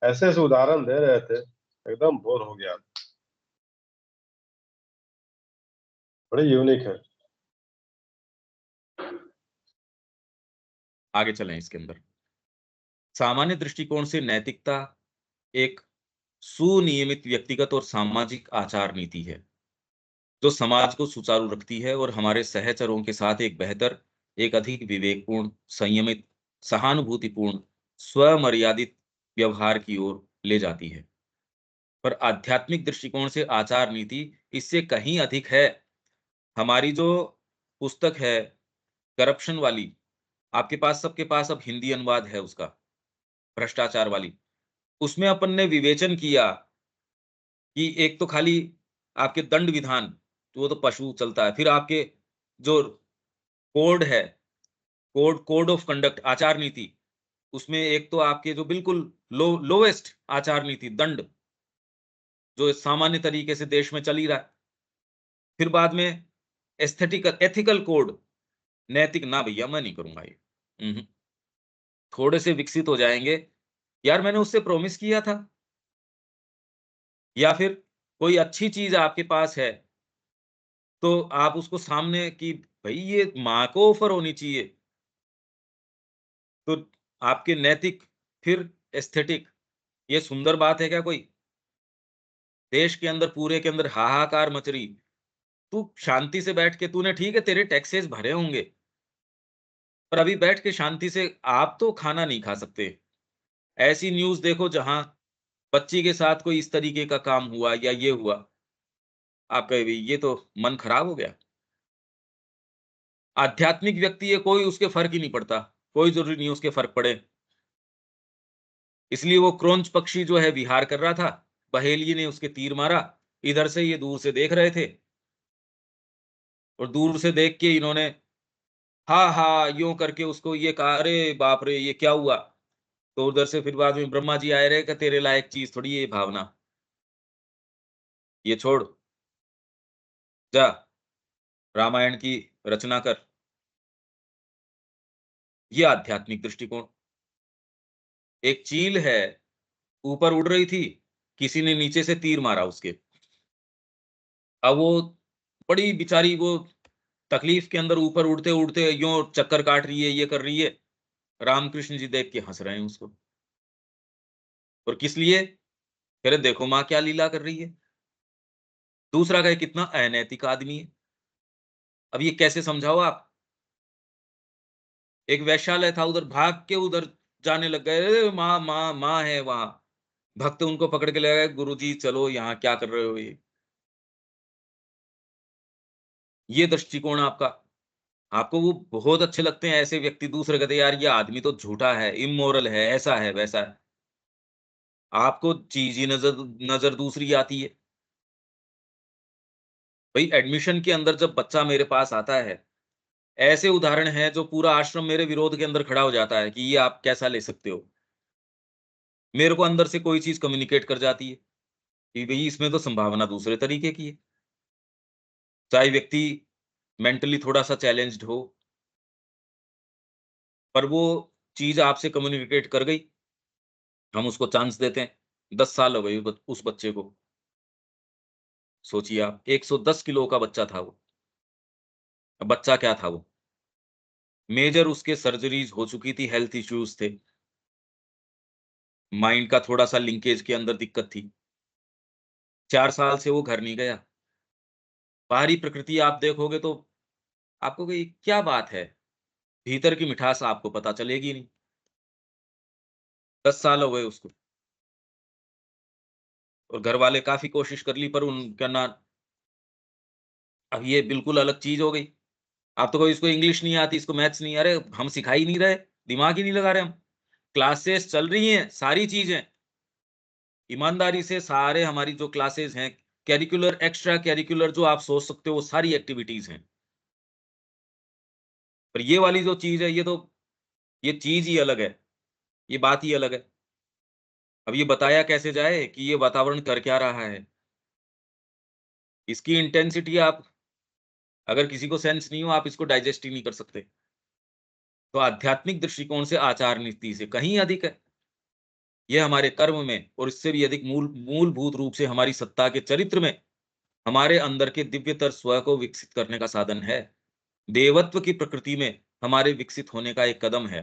ऐसे ऐसे उदाहरण दे रहे थे, एकदम बोर हो गया। बड़ी यूनिक है। आगे चलें इसके अंदर। सामान्य दृष्टिकोण से नैतिकता एक सुनियमित व्यक्तिगत और सामाजिक आचार नीति है, जो समाज को सुचारू रखती है और हमारे सहचरों के साथ एक बेहतर, एक अधिक विवेकपूर्ण, संयमित, सहानुभूतिपूर्ण, स्वमर्यादित व्यवहार की ओर ले जाती है। पर आध्यात्मिक दृष्टिकोण से आचार नीति इससे कहीं अधिक है। हमारी जो पुस्तक है करप्शन वाली, आपके पास, सबके पास अब हिंदी अनुवाद है उसका, भ्रष्टाचार वाली। उसमें अपन ने विवेचन किया कि एक तो खाली आपके दंड विधान, तो वो तो पशु चलता है। फिर आपके जो कोड है, कोड कोड ऑफ कंडक्ट, आचार नीति, उसमें एक तो आपके जो बिल्कुल लोवेस्ट आचार नीति, दंड, जो सामान्य तरीके से देश में चल ही रहा है। फिर बाद में एस्थेटिकल एथिकल कोड, नैतिक ना भैया मैं नहीं करूंगा ये। थोड़े से विकसित हो जाएंगे, यार मैंने उससे प्रॉमिस किया था। या फिर कोई अच्छी चीज आपके पास है, तो आप उसको सामने कि भाई ये माँ को ऑफर होनी चाहिए, तो आपके नैतिक, फिर एस्थेटिक, ये सुंदर बात है क्या कोई? देश के अंदर, पूरे के अंदर हाहाकार मच रही, तू शांति से बैठ के, तूने ठीक है तेरे टैक्सेस भरे होंगे, पर अभी बैठ के शांति से आप तो खाना नहीं खा सकते। ऐसी न्यूज़ देखो जहां बच्ची के साथ कोई इस तरीके का काम हुआ या ये हुआ, आप कहे भई ये तो मन खराब हो गया। आध्यात्मिक व्यक्ति है, कोई उसके फ़र्क ही नहीं पड़ता, कोई ज़रूरी नहीं उसके फ़र्क पड़े। इसलिए वो क्रोंच पक्षी जो है विहार कर रहा था, बहेलिये ने उसके तीर मारा, इधर से ये दूर से देख रहे थे, और दूर से देख के इन्होंने हाँ, हाँ, यूँ करके उसको ये कहा, "अरे बाप रे! ये क्या हुआ?" तो उधर से फिर बाद में ब्रह्मा जी आए रहे कि तेरे लायक चीज़ थोड़ी है ये भावना, ये छोड़, जा रामायण की रचना कर। ये आध्यात्मिक दृष्टिकोण। एक चील है, ऊपर उड़ रही थी, किसी ने नीचे से तीर मारा उसके। अब वो बड़ी बेचारी वो तकलीफ के अंदर ऊपर उड़ते-उड़ते यूँ चक्कर काट रही है, ये कर रही है। रामकृष्ण जी देख के हँस रहे हैं उसको। और किस लिए? कह रहे देखो माँ क्या लीला कर रही है। दूसरा कहे कितना अनैतिक आदमी है। अब ये कैसे समझाओ आप? एक वैश्यालय था, उधर भाग के उधर जाने लग गए, "अरे माँ, माँ, माँ है वहाँ।" भक्त उनको पकड़ के ले गए, "गुरुजी चलो यहाँ क्या कर रहे हो ये?" ये दृष्टिकोण आपका। आपको वो बहुत अच्छे लगते हैं ऐसे व्यक्ति, दूसरे कहते हैं यार ये आदमी तो झूठा है, इमोरल है, ऐसा है, वैसा है। आपको चीज़ ही नज़र नज़र दूसरी आती है। भई एडमिशन के अंदर जब बच्चा मेरे पास आता है, ऐसे उदाहरण हैं जो पूरा आश्रम मेरे विरोध के अंदर खड़ा हो जाता है कि ये आप कैसा ले सकते हो? मेरे को अंदर से कोई चीज़ कम्युनिकेट कर जाती है कि भई इसमें तो संभावना दूसरे तरीके की है। चाहे व्यक्ति मेंटली थोड़ा-सा चैलेंज्ड हो, पर वो चीज़ आपसे कम्युनिकेट कर गई, हम उसको चांस देते हैं। 10 साल हो गए उस बच्चे को। सोचिए आप, 110 किलो का बच्चा था वो। अब बच्चा क्या था वो? मेजर उसके सर्जरीज़ हो चुकी थी, हेल्थ इश्यूज़ थे। माइंड का थोड़ा-सा लिंकेज के अंदर दिक्कत थी। 4 साल से वो घर नहीं गया। बाहरी प्रकृति आप देखोगे तो आपको कि क्या बात है? भीतर की मिठास आपको पता चलेगी नहीं। 10 साल हो गए उसको। और घर वाले काफी कोशिश कर ली, पर उनका ना, अब ये बिल्कुल अलग चीज हो गई। आप तो कोई इसको इंग्लिश नहीं आती, इसको मैथ्स नहीं, अरे हम सिखा ही नहीं रहे, दिमाग ही नहीं लगा रहे हम। क्लासेस चल रही हैं, सारी चीजें ईमानदारी से, सारे हमारी जो क्लासेस हैं, कैरिकुलर, एक्स्ट्रा कैरिकुलर, जो आप सोच सकते हो वो सारी एक्टिविटीज हैं। पर ये वाली जो चीज है, ये तो, ये चीज ही अलग है, ये बात ही अलग है। अब ये बताया कैसे जाए कि ये वातावरण कर क्या रहा है, इसकी इंटेंसिटी आप, अगर किसी को सेंस नहीं हो, आप इसको डाइजेस्ट ही नहीं कर सकते। तो आध्यात्मिक दृष्टिकोण से, आचार नीति से कहीं अधिक है। ये हमारे कर्म में, और इससे भी अधिक मूलभूत रूप से हमारी सत्ता के चरित्र में, हमारे अंदर के दिव्यतर स्व को विकसित करने का साधन है। देवत्व की प्रकृति में हमारे विकसित होने का एक कदम है।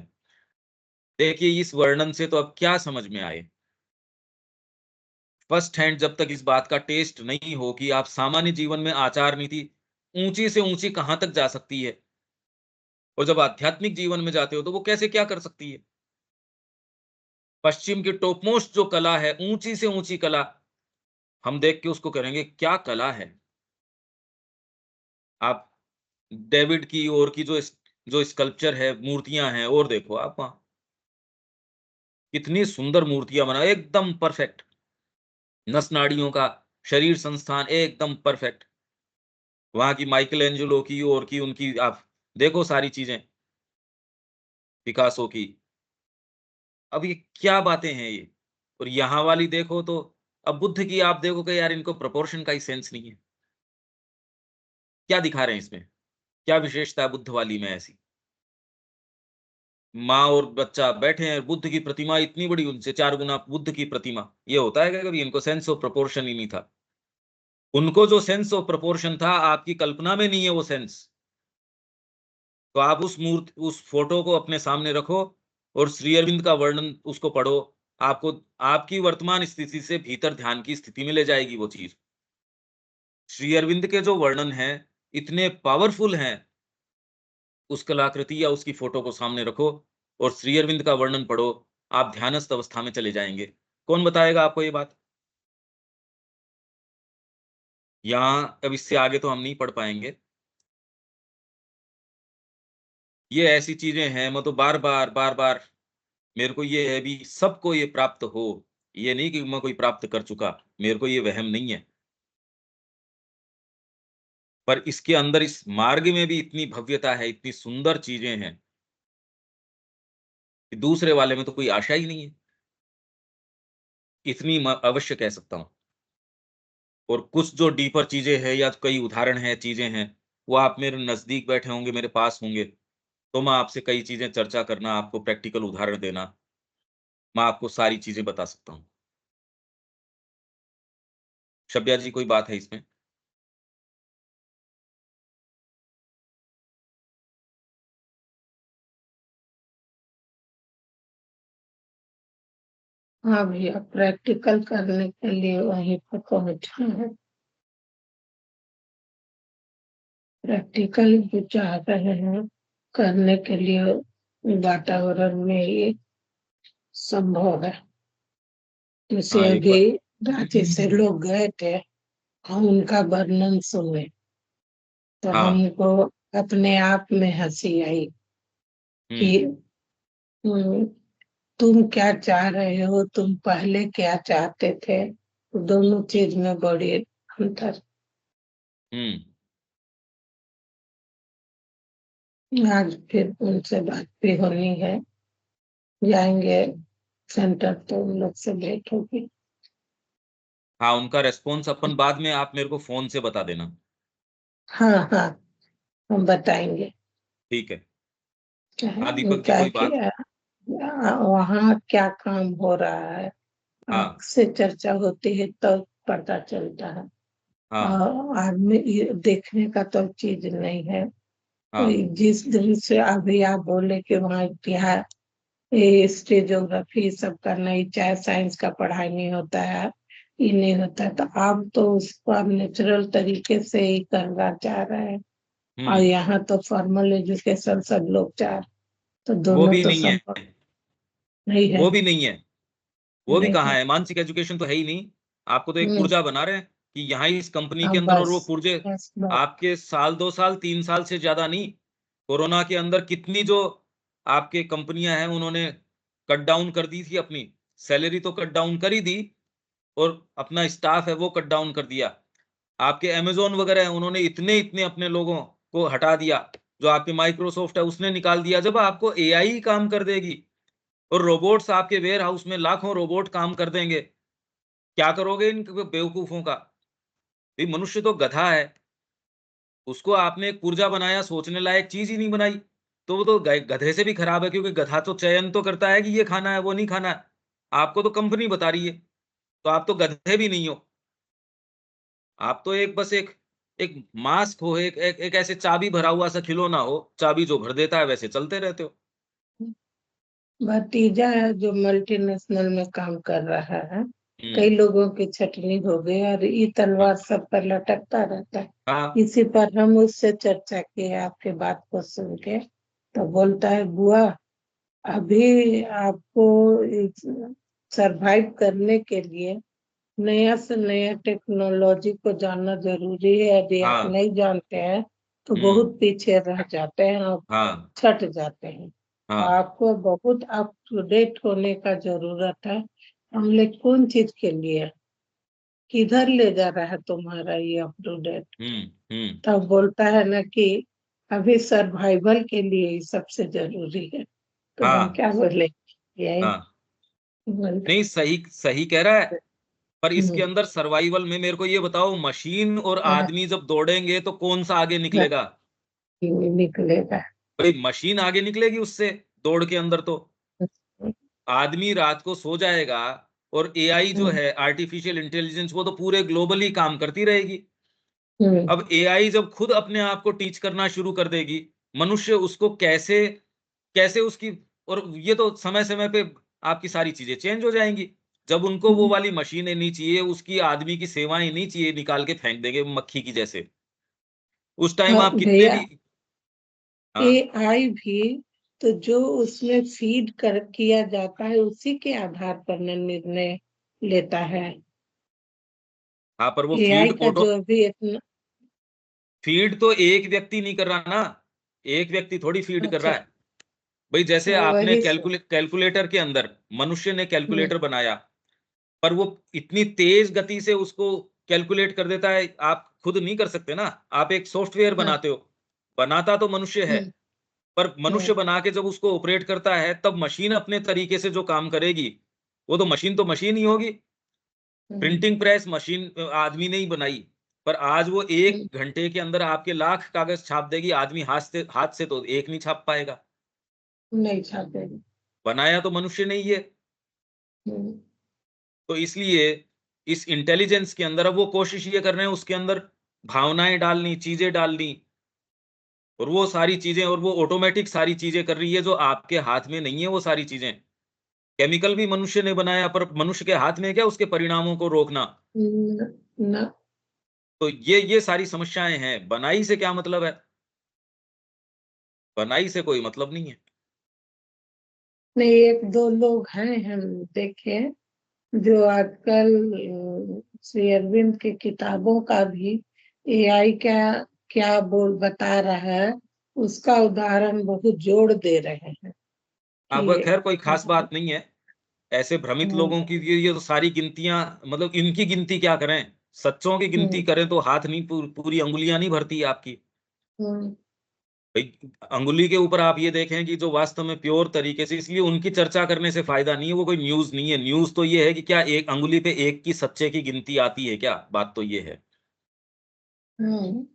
देखिए, इस वर्णन से तो अब क्या समझ में आए, फर्स्ट हैंड जब तक इस बात का टेस्ट नहीं हो कि आप सामान्य जीवन में आचार नीति ऊंची से ऊंची कहां तक जा सकती है, और जब आध्यात्मिक जीवन में जाते हो तो वो कैसे क्या कर सकती है। पश्चिम की टॉपमोस्ट जो कला है, ऊंची से ऊंची कला, हम देख के उसको करेंगे क्या कला है। आप डेविड की और की जो स्कल्पचर है, मूर्तियां हैं, और देखो आप वहां कितनी सुंदर मूर्तियां बना, एकदम परफेक्ट, नस नाड़ियों का शरीर संस्थान एकदम परफेक्ट। वहां की माइकल एंजेलो की और की उनकी आप देखो सारी चीजें, पिकासो की, अब ये क्या बातें हैं ये। और यहाँ वाली देखो तो, अब बुद्ध की आप देखो कि यार इनको प्रोपोर्शन का ही सेंस नहीं है, क्या दिखा रहे हैं इसमें, क्या विशेषता है बुद्ध वाली में ऐसी। माँ और बच्चा बैठे हैं, बुद्ध की प्रतिमा इतनी बड़ी, उनसे 4 गुना बुद्ध की प्रतिमा, ये होता है क्या कभी। इनको सेंस ऑफ प्रोपोर्शन ही नहीं था। उनको जो सेंस ऑफ प्रोपोर्शन था, आपकी कल्पना में नहीं है वो सेंस। तो आप उस फोटो को अपने सामने रखो, और श्री अरविंद का वर्णन उसको पढ़ो, आपको आपकी वर्तमान स्थिति से भीतर ध्यान की स्थिति में ले जाएगी वो चीज। श्री अरविंद के जो वर्णन हैं, इतने पावरफुल हैं, उस कलाकृति या उसकी फोटो को सामने रखो और श्री अरविंद का वर्णन पढ़ो, आप ध्यानस्थ अवस्था में चले जाएंगे। कौन बताएगा आपको ये बात। यहाँ अब इससे आगे तो हम नहीं पढ़ पाएंगे। ये ऐसी चीजें हैं, मैं तो बार बार मेरे को ये है भी, सबको ये प्राप्त हो, ये नहीं कि मैं कोई प्राप्त कर चुका, मेरे को ये वहम नहीं है। पर इसके अंदर, इस मार्ग में भी इतनी भव्यता है, इतनी सुंदर चीजें हैं कि दूसरे वाले में तो कोई आशा ही नहीं है, इतनी मैं अवश्य कह सकता हूं। और कुछ जो डीपर चीजें हैं, या कई उदाहरण हैं, चीजें हैं, वो आप मेरे नजदीक बैठे होंगे, मेरे पास होंगे, तो मैं आपसे कई चीजें चर्चा करना, आपको प्रैक्टिकल उदाहरण देना, मैं आपको सारी चीजें बता सकता हूँ। शब्या जी, कोई बात है इसमें। हाँ भैया, प्रैक्टिकल करने के लिए वहीं पर पहुंचे हैं। प्रैक्टिकल जो चाह रहे हैं करने के लिए वातावरण में ये संभव है। जैसे हाँ, एक अभी बार। रांची से लोग गए थे, हम उनका वर्णन सुने तो हाँ। हमको अपने आप में हंसी आई कि हम्म, तुम क्या चाह रहे हो, तुम पहले क्या चाहते थे, दोनों चीज में बड़ी अंतर। हम्म। आज फिर उनसे बात भी होनी है, जाएंगे सेंटर तो उन लोग से भेंट होगी। हाँ, उनका रेस्पॉन्स अपन बाद में आप मेरे को फोन से बता देना। हाँ हाँ, हम बताएंगे। ठीक है। क्या हाँ दीपक जी, क्या कोई बात। किया, वहाँ क्या काम हो रहा है, हाँ। आपसे चर्चा होती है तो पता चलता है। हाँ। आदमी ये देखने का तो चीज नहीं है। हाँ। जिस दिन से अभी आप बोले कि वहाँ इतिहास, ये हिस्ट्री सब करना ही, चाहे साइंस का पढ़ाई नहीं होता है, ये नहीं होता है, तो आप तो उसको आप नेचुरल तरीके से ही करना चाह रहे हैं। और हम्म। यहाँ तो फॉर्मल एजुकेशन सब लोग चाह, तो वो दोनों भी तो नहीं है, संभव नहीं है। वो भी नहीं है, वो भी नहीं कहाँ है। है, मानसिक एजुकेशन तो है ही नहीं। आपको तो एक पुर्जा बना रहे हैं कि यहाँ इस कंपनी के अंदर, और वो बस पुर्जे बस आपके साल 2 साल 3 साल से ज्यादा नहीं। कोरोना के अंदर कितनी जो आपके कंपनियां हैं उन्होंने कट डाउन कर दी थी, अपनी सैलरी तो कट डाउन कर ही दी, और अपना स्टाफ है वो कट डाउन कर दिया। आपके अमेज़न वगैरह है, उन्होंने इतने इतने अपने लोगों को हटा दिया। जो आपके माइक्रोसॉफ्ट है उसने निकाल दिया। जब आपको एआई काम कर देगी और रोबोट्स आपके वेयर हाउस में लाखों रोबोट काम कर देंगे, क्या करोगे इन बेवकूफों का? भाई मनुष्य तो गधा है, उसको आपने एक पुर्जा बनाया, सोचने लायक चीज ही नहीं बनाई, तो वो तो गधे से भी खराब है, क्योंकि गधा तो चयन तो करता है कि ये खाना है वो नहीं खाना है। आपको तो कंपनी बता रही है, तो आप तो गधे भी नहीं हो। आप तो एक बस एक एक मास्क हो, एक ऐसे चाबी भरा हुआ सा खिलौना हो, चाबी जो भर देता है वैसे चलते रहते हो। भतीजा है जो मल्टीनेशनल में काम कर रहा है, कई हम्म। लोगों की छटनी हो गई और ये तलवार सब पर लटकता रहता है। हाँ इसी पर हम उससे चर्चा किए आपके बात को सुन के, तो बोलता है बुआ अभी आपको सरवाइव करने के लिए नया से नया टेक्नोलॉजी को जानना जरूरी है। यदि आप हाँ। नहीं जानते हैं तो हम्म। बहुत पीछे रह जाते हैं और हाँ छट जाते हैं। हाँ आपको बहुत अप टू डेट होने का जरूरत है। हमने कौन चीज के लिए, किधर ले जा रहा है तुम्हारा ये अप टू डेट? हम्म। तब बोलता है ना कि अभी सर्वाइवल के लिए ही सबसे जरूरी है। तो हम हाँ क्या बोले, यही हाँ। बोलते। नहीं, सही सही कह रहा है। पर इसके हम्म, अंदर सर्वाइवल में मेरे को ये बताओ, मशीन और हाँ, आदमी जब दौड़ेंगे तो कौन सा आगे निकलेगा? निकलेगा। भाई मशीन आगे निकलेगी उससे, दौड़ के अंदर तो आदमी रात को सो जाएगा, और एआई जो हम्म, है आर्टिफिशियल इंटेलिजेंस, वो तो पूरे ग्लोबली काम करती रहेगी। हम्म, अब एआई जब खुद अपने आप को टीच करना शुरू कर देगी, मनुष्य उसको कैसे कैसे उसकी, और ये तो समय समय पे आपकी सारी चीजें चेंज हो जाएंगी। जब उनको वो हम्म। वाली मशीनें नहीं चाहिए, उसकी आदमी की सेवाएं नहीं चाहिए, निकाल के फेंक देंगे मक्खी की जैसे। उस टाइम हाँ आप कितने भैया, भी। हाँ एआई भी तो जो उसमें फीड कर किया जाता है उसी के आधार पर निर्णय लेता है। हाँ, पर वो एआई फीड का ऑटो, जो भी इतना फीड तो एक व्यक्ति नहीं कर रहा ना, एक व्यक्ति थोड़ी फीड कर रहा अच्छा, है। भाई जैसे आपने वही से। कैलकुलेटर के अंदर, मनुष्य ने हम्म, कैलकुलेटर बनाया, पर वो इतनी तेज गति से उसको कैलकुलेट कर देता है, आप खुद नहीं कर सकते ना। आप एक सॉफ्टवेयर हाँ, बनाते हो, बनाता तो मनुष्य है, हम्म, पर मनुष्य हम्म, बना के जब उसको ऑपरेट करता है, तब मशीन अपने तरीके से जो काम करेगी, वो तो मशीन ही होगी। हम्म, प्रिंटिंग प्रेस मशीन आदमी ने ही बनाई, पर आज वो हम्म, 1 घंटे के अंदर आपके लाख कागज छाप देगी। आदमी हाथ से तो एक नहीं छाप पाएगा। नहीं छापे। बनाया तो मनुष्य ने ही है। हम्म, तो इसलिए इस इंटेलिजेंस के अंदर अब वो कोशिश ये कर रहे हैं, उसके अंदर भावनाएं डालनी, चीजें डालनी, और वो सारी चीजें, और वो ऑटोमेटिक सारी चीजें कर रही है, जो आपके हाथ में नहीं है वो सारी चीजें। केमिकल भी मनुष्य ने बनाया, पर मनुष्य के हाथ में है क्या उसके परिणामों को रोकना? न, तो ये सारी समस्याएं हैं। बनाई से क्या मतलब है? बनाई से कोई मतलब नहीं है। नहीं, एक दो लोग हैं हम देखे जो आजकल श्री अरविंद की किताबों का भी एआई क्या क्या बोल बता रहा है, उसका उदाहरण बहुत जोड़ दे रहे हैं हाँ, कि वह खैर कोई खास बात नहीं है। ऐसे भ्रमित हम्म, लोगों की ये तो सारी गिनतियां, मतलब इनकी गिनती क्या करें? सच्चों की गिनती हम्म, करें तो हाथ नहीं, पूरी अंगुलियां नहीं भरती आपकी। हम्म, भाई अंगुली के ऊपर आप ये देखें कि जो वास्तव में प्योर तरीके से, इसलिए उनकी चर्चा करने से फायदा नहीं है। वो कोई न्यूज नहीं है। न्यूज तो ये है कि क्या एक अंगुली पे एक की सच्चे की गिनती आती है क्या? बात तो ये है। हम्म,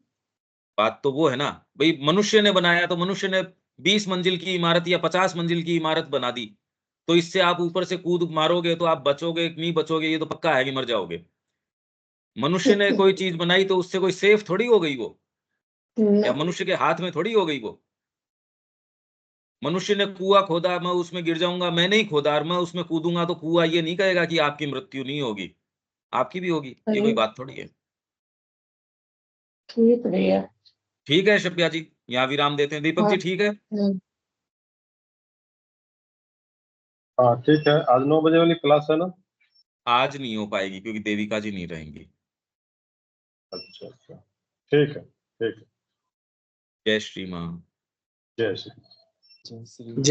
बात तो वो है ना। भाई मनुष्य ने बनाया, तो मनुष्य ने 20 मंजिल की इमारत या 50 मंजिल की इमारत बना दी, तो इससे आप ऊपर से कूद मारोगे तो आप बचोगे कि नहीं बचोगे? ये तो पक्का है कि मर जाओगे। मनुष्य ने कोई चीज बनाई तो उससे कोई सेफ थोड़ी हो गई वो, या न- मनुष्य के हाथ में थोड़ी हो गई वो। मनुष्य ने कुआं खोदा, मैं उसमें गिर जाऊंगा, मैं नहीं खोदा और मैं उसमें कूदूंगा, तो कुआं ये नहीं कहेगा कि आपकी मृत्यु नहीं होगी, आपकी भी होगी। ये कोई बात थोड़ी है। ठीक भैया। ठीक है शिप्या जी, यहाँ विराम देते हैं। दीपक हाँ, जी ठीक है? हाँ ठीक है, आज 9 बजे वाली क्लास है ना? आज नहीं हो पाएगी क्योंकि देविका जी नहीं रहेंगी। अच्छा अच्छा, ठीक है, ठीक है। जय श्री मां। जय श्री जय श्री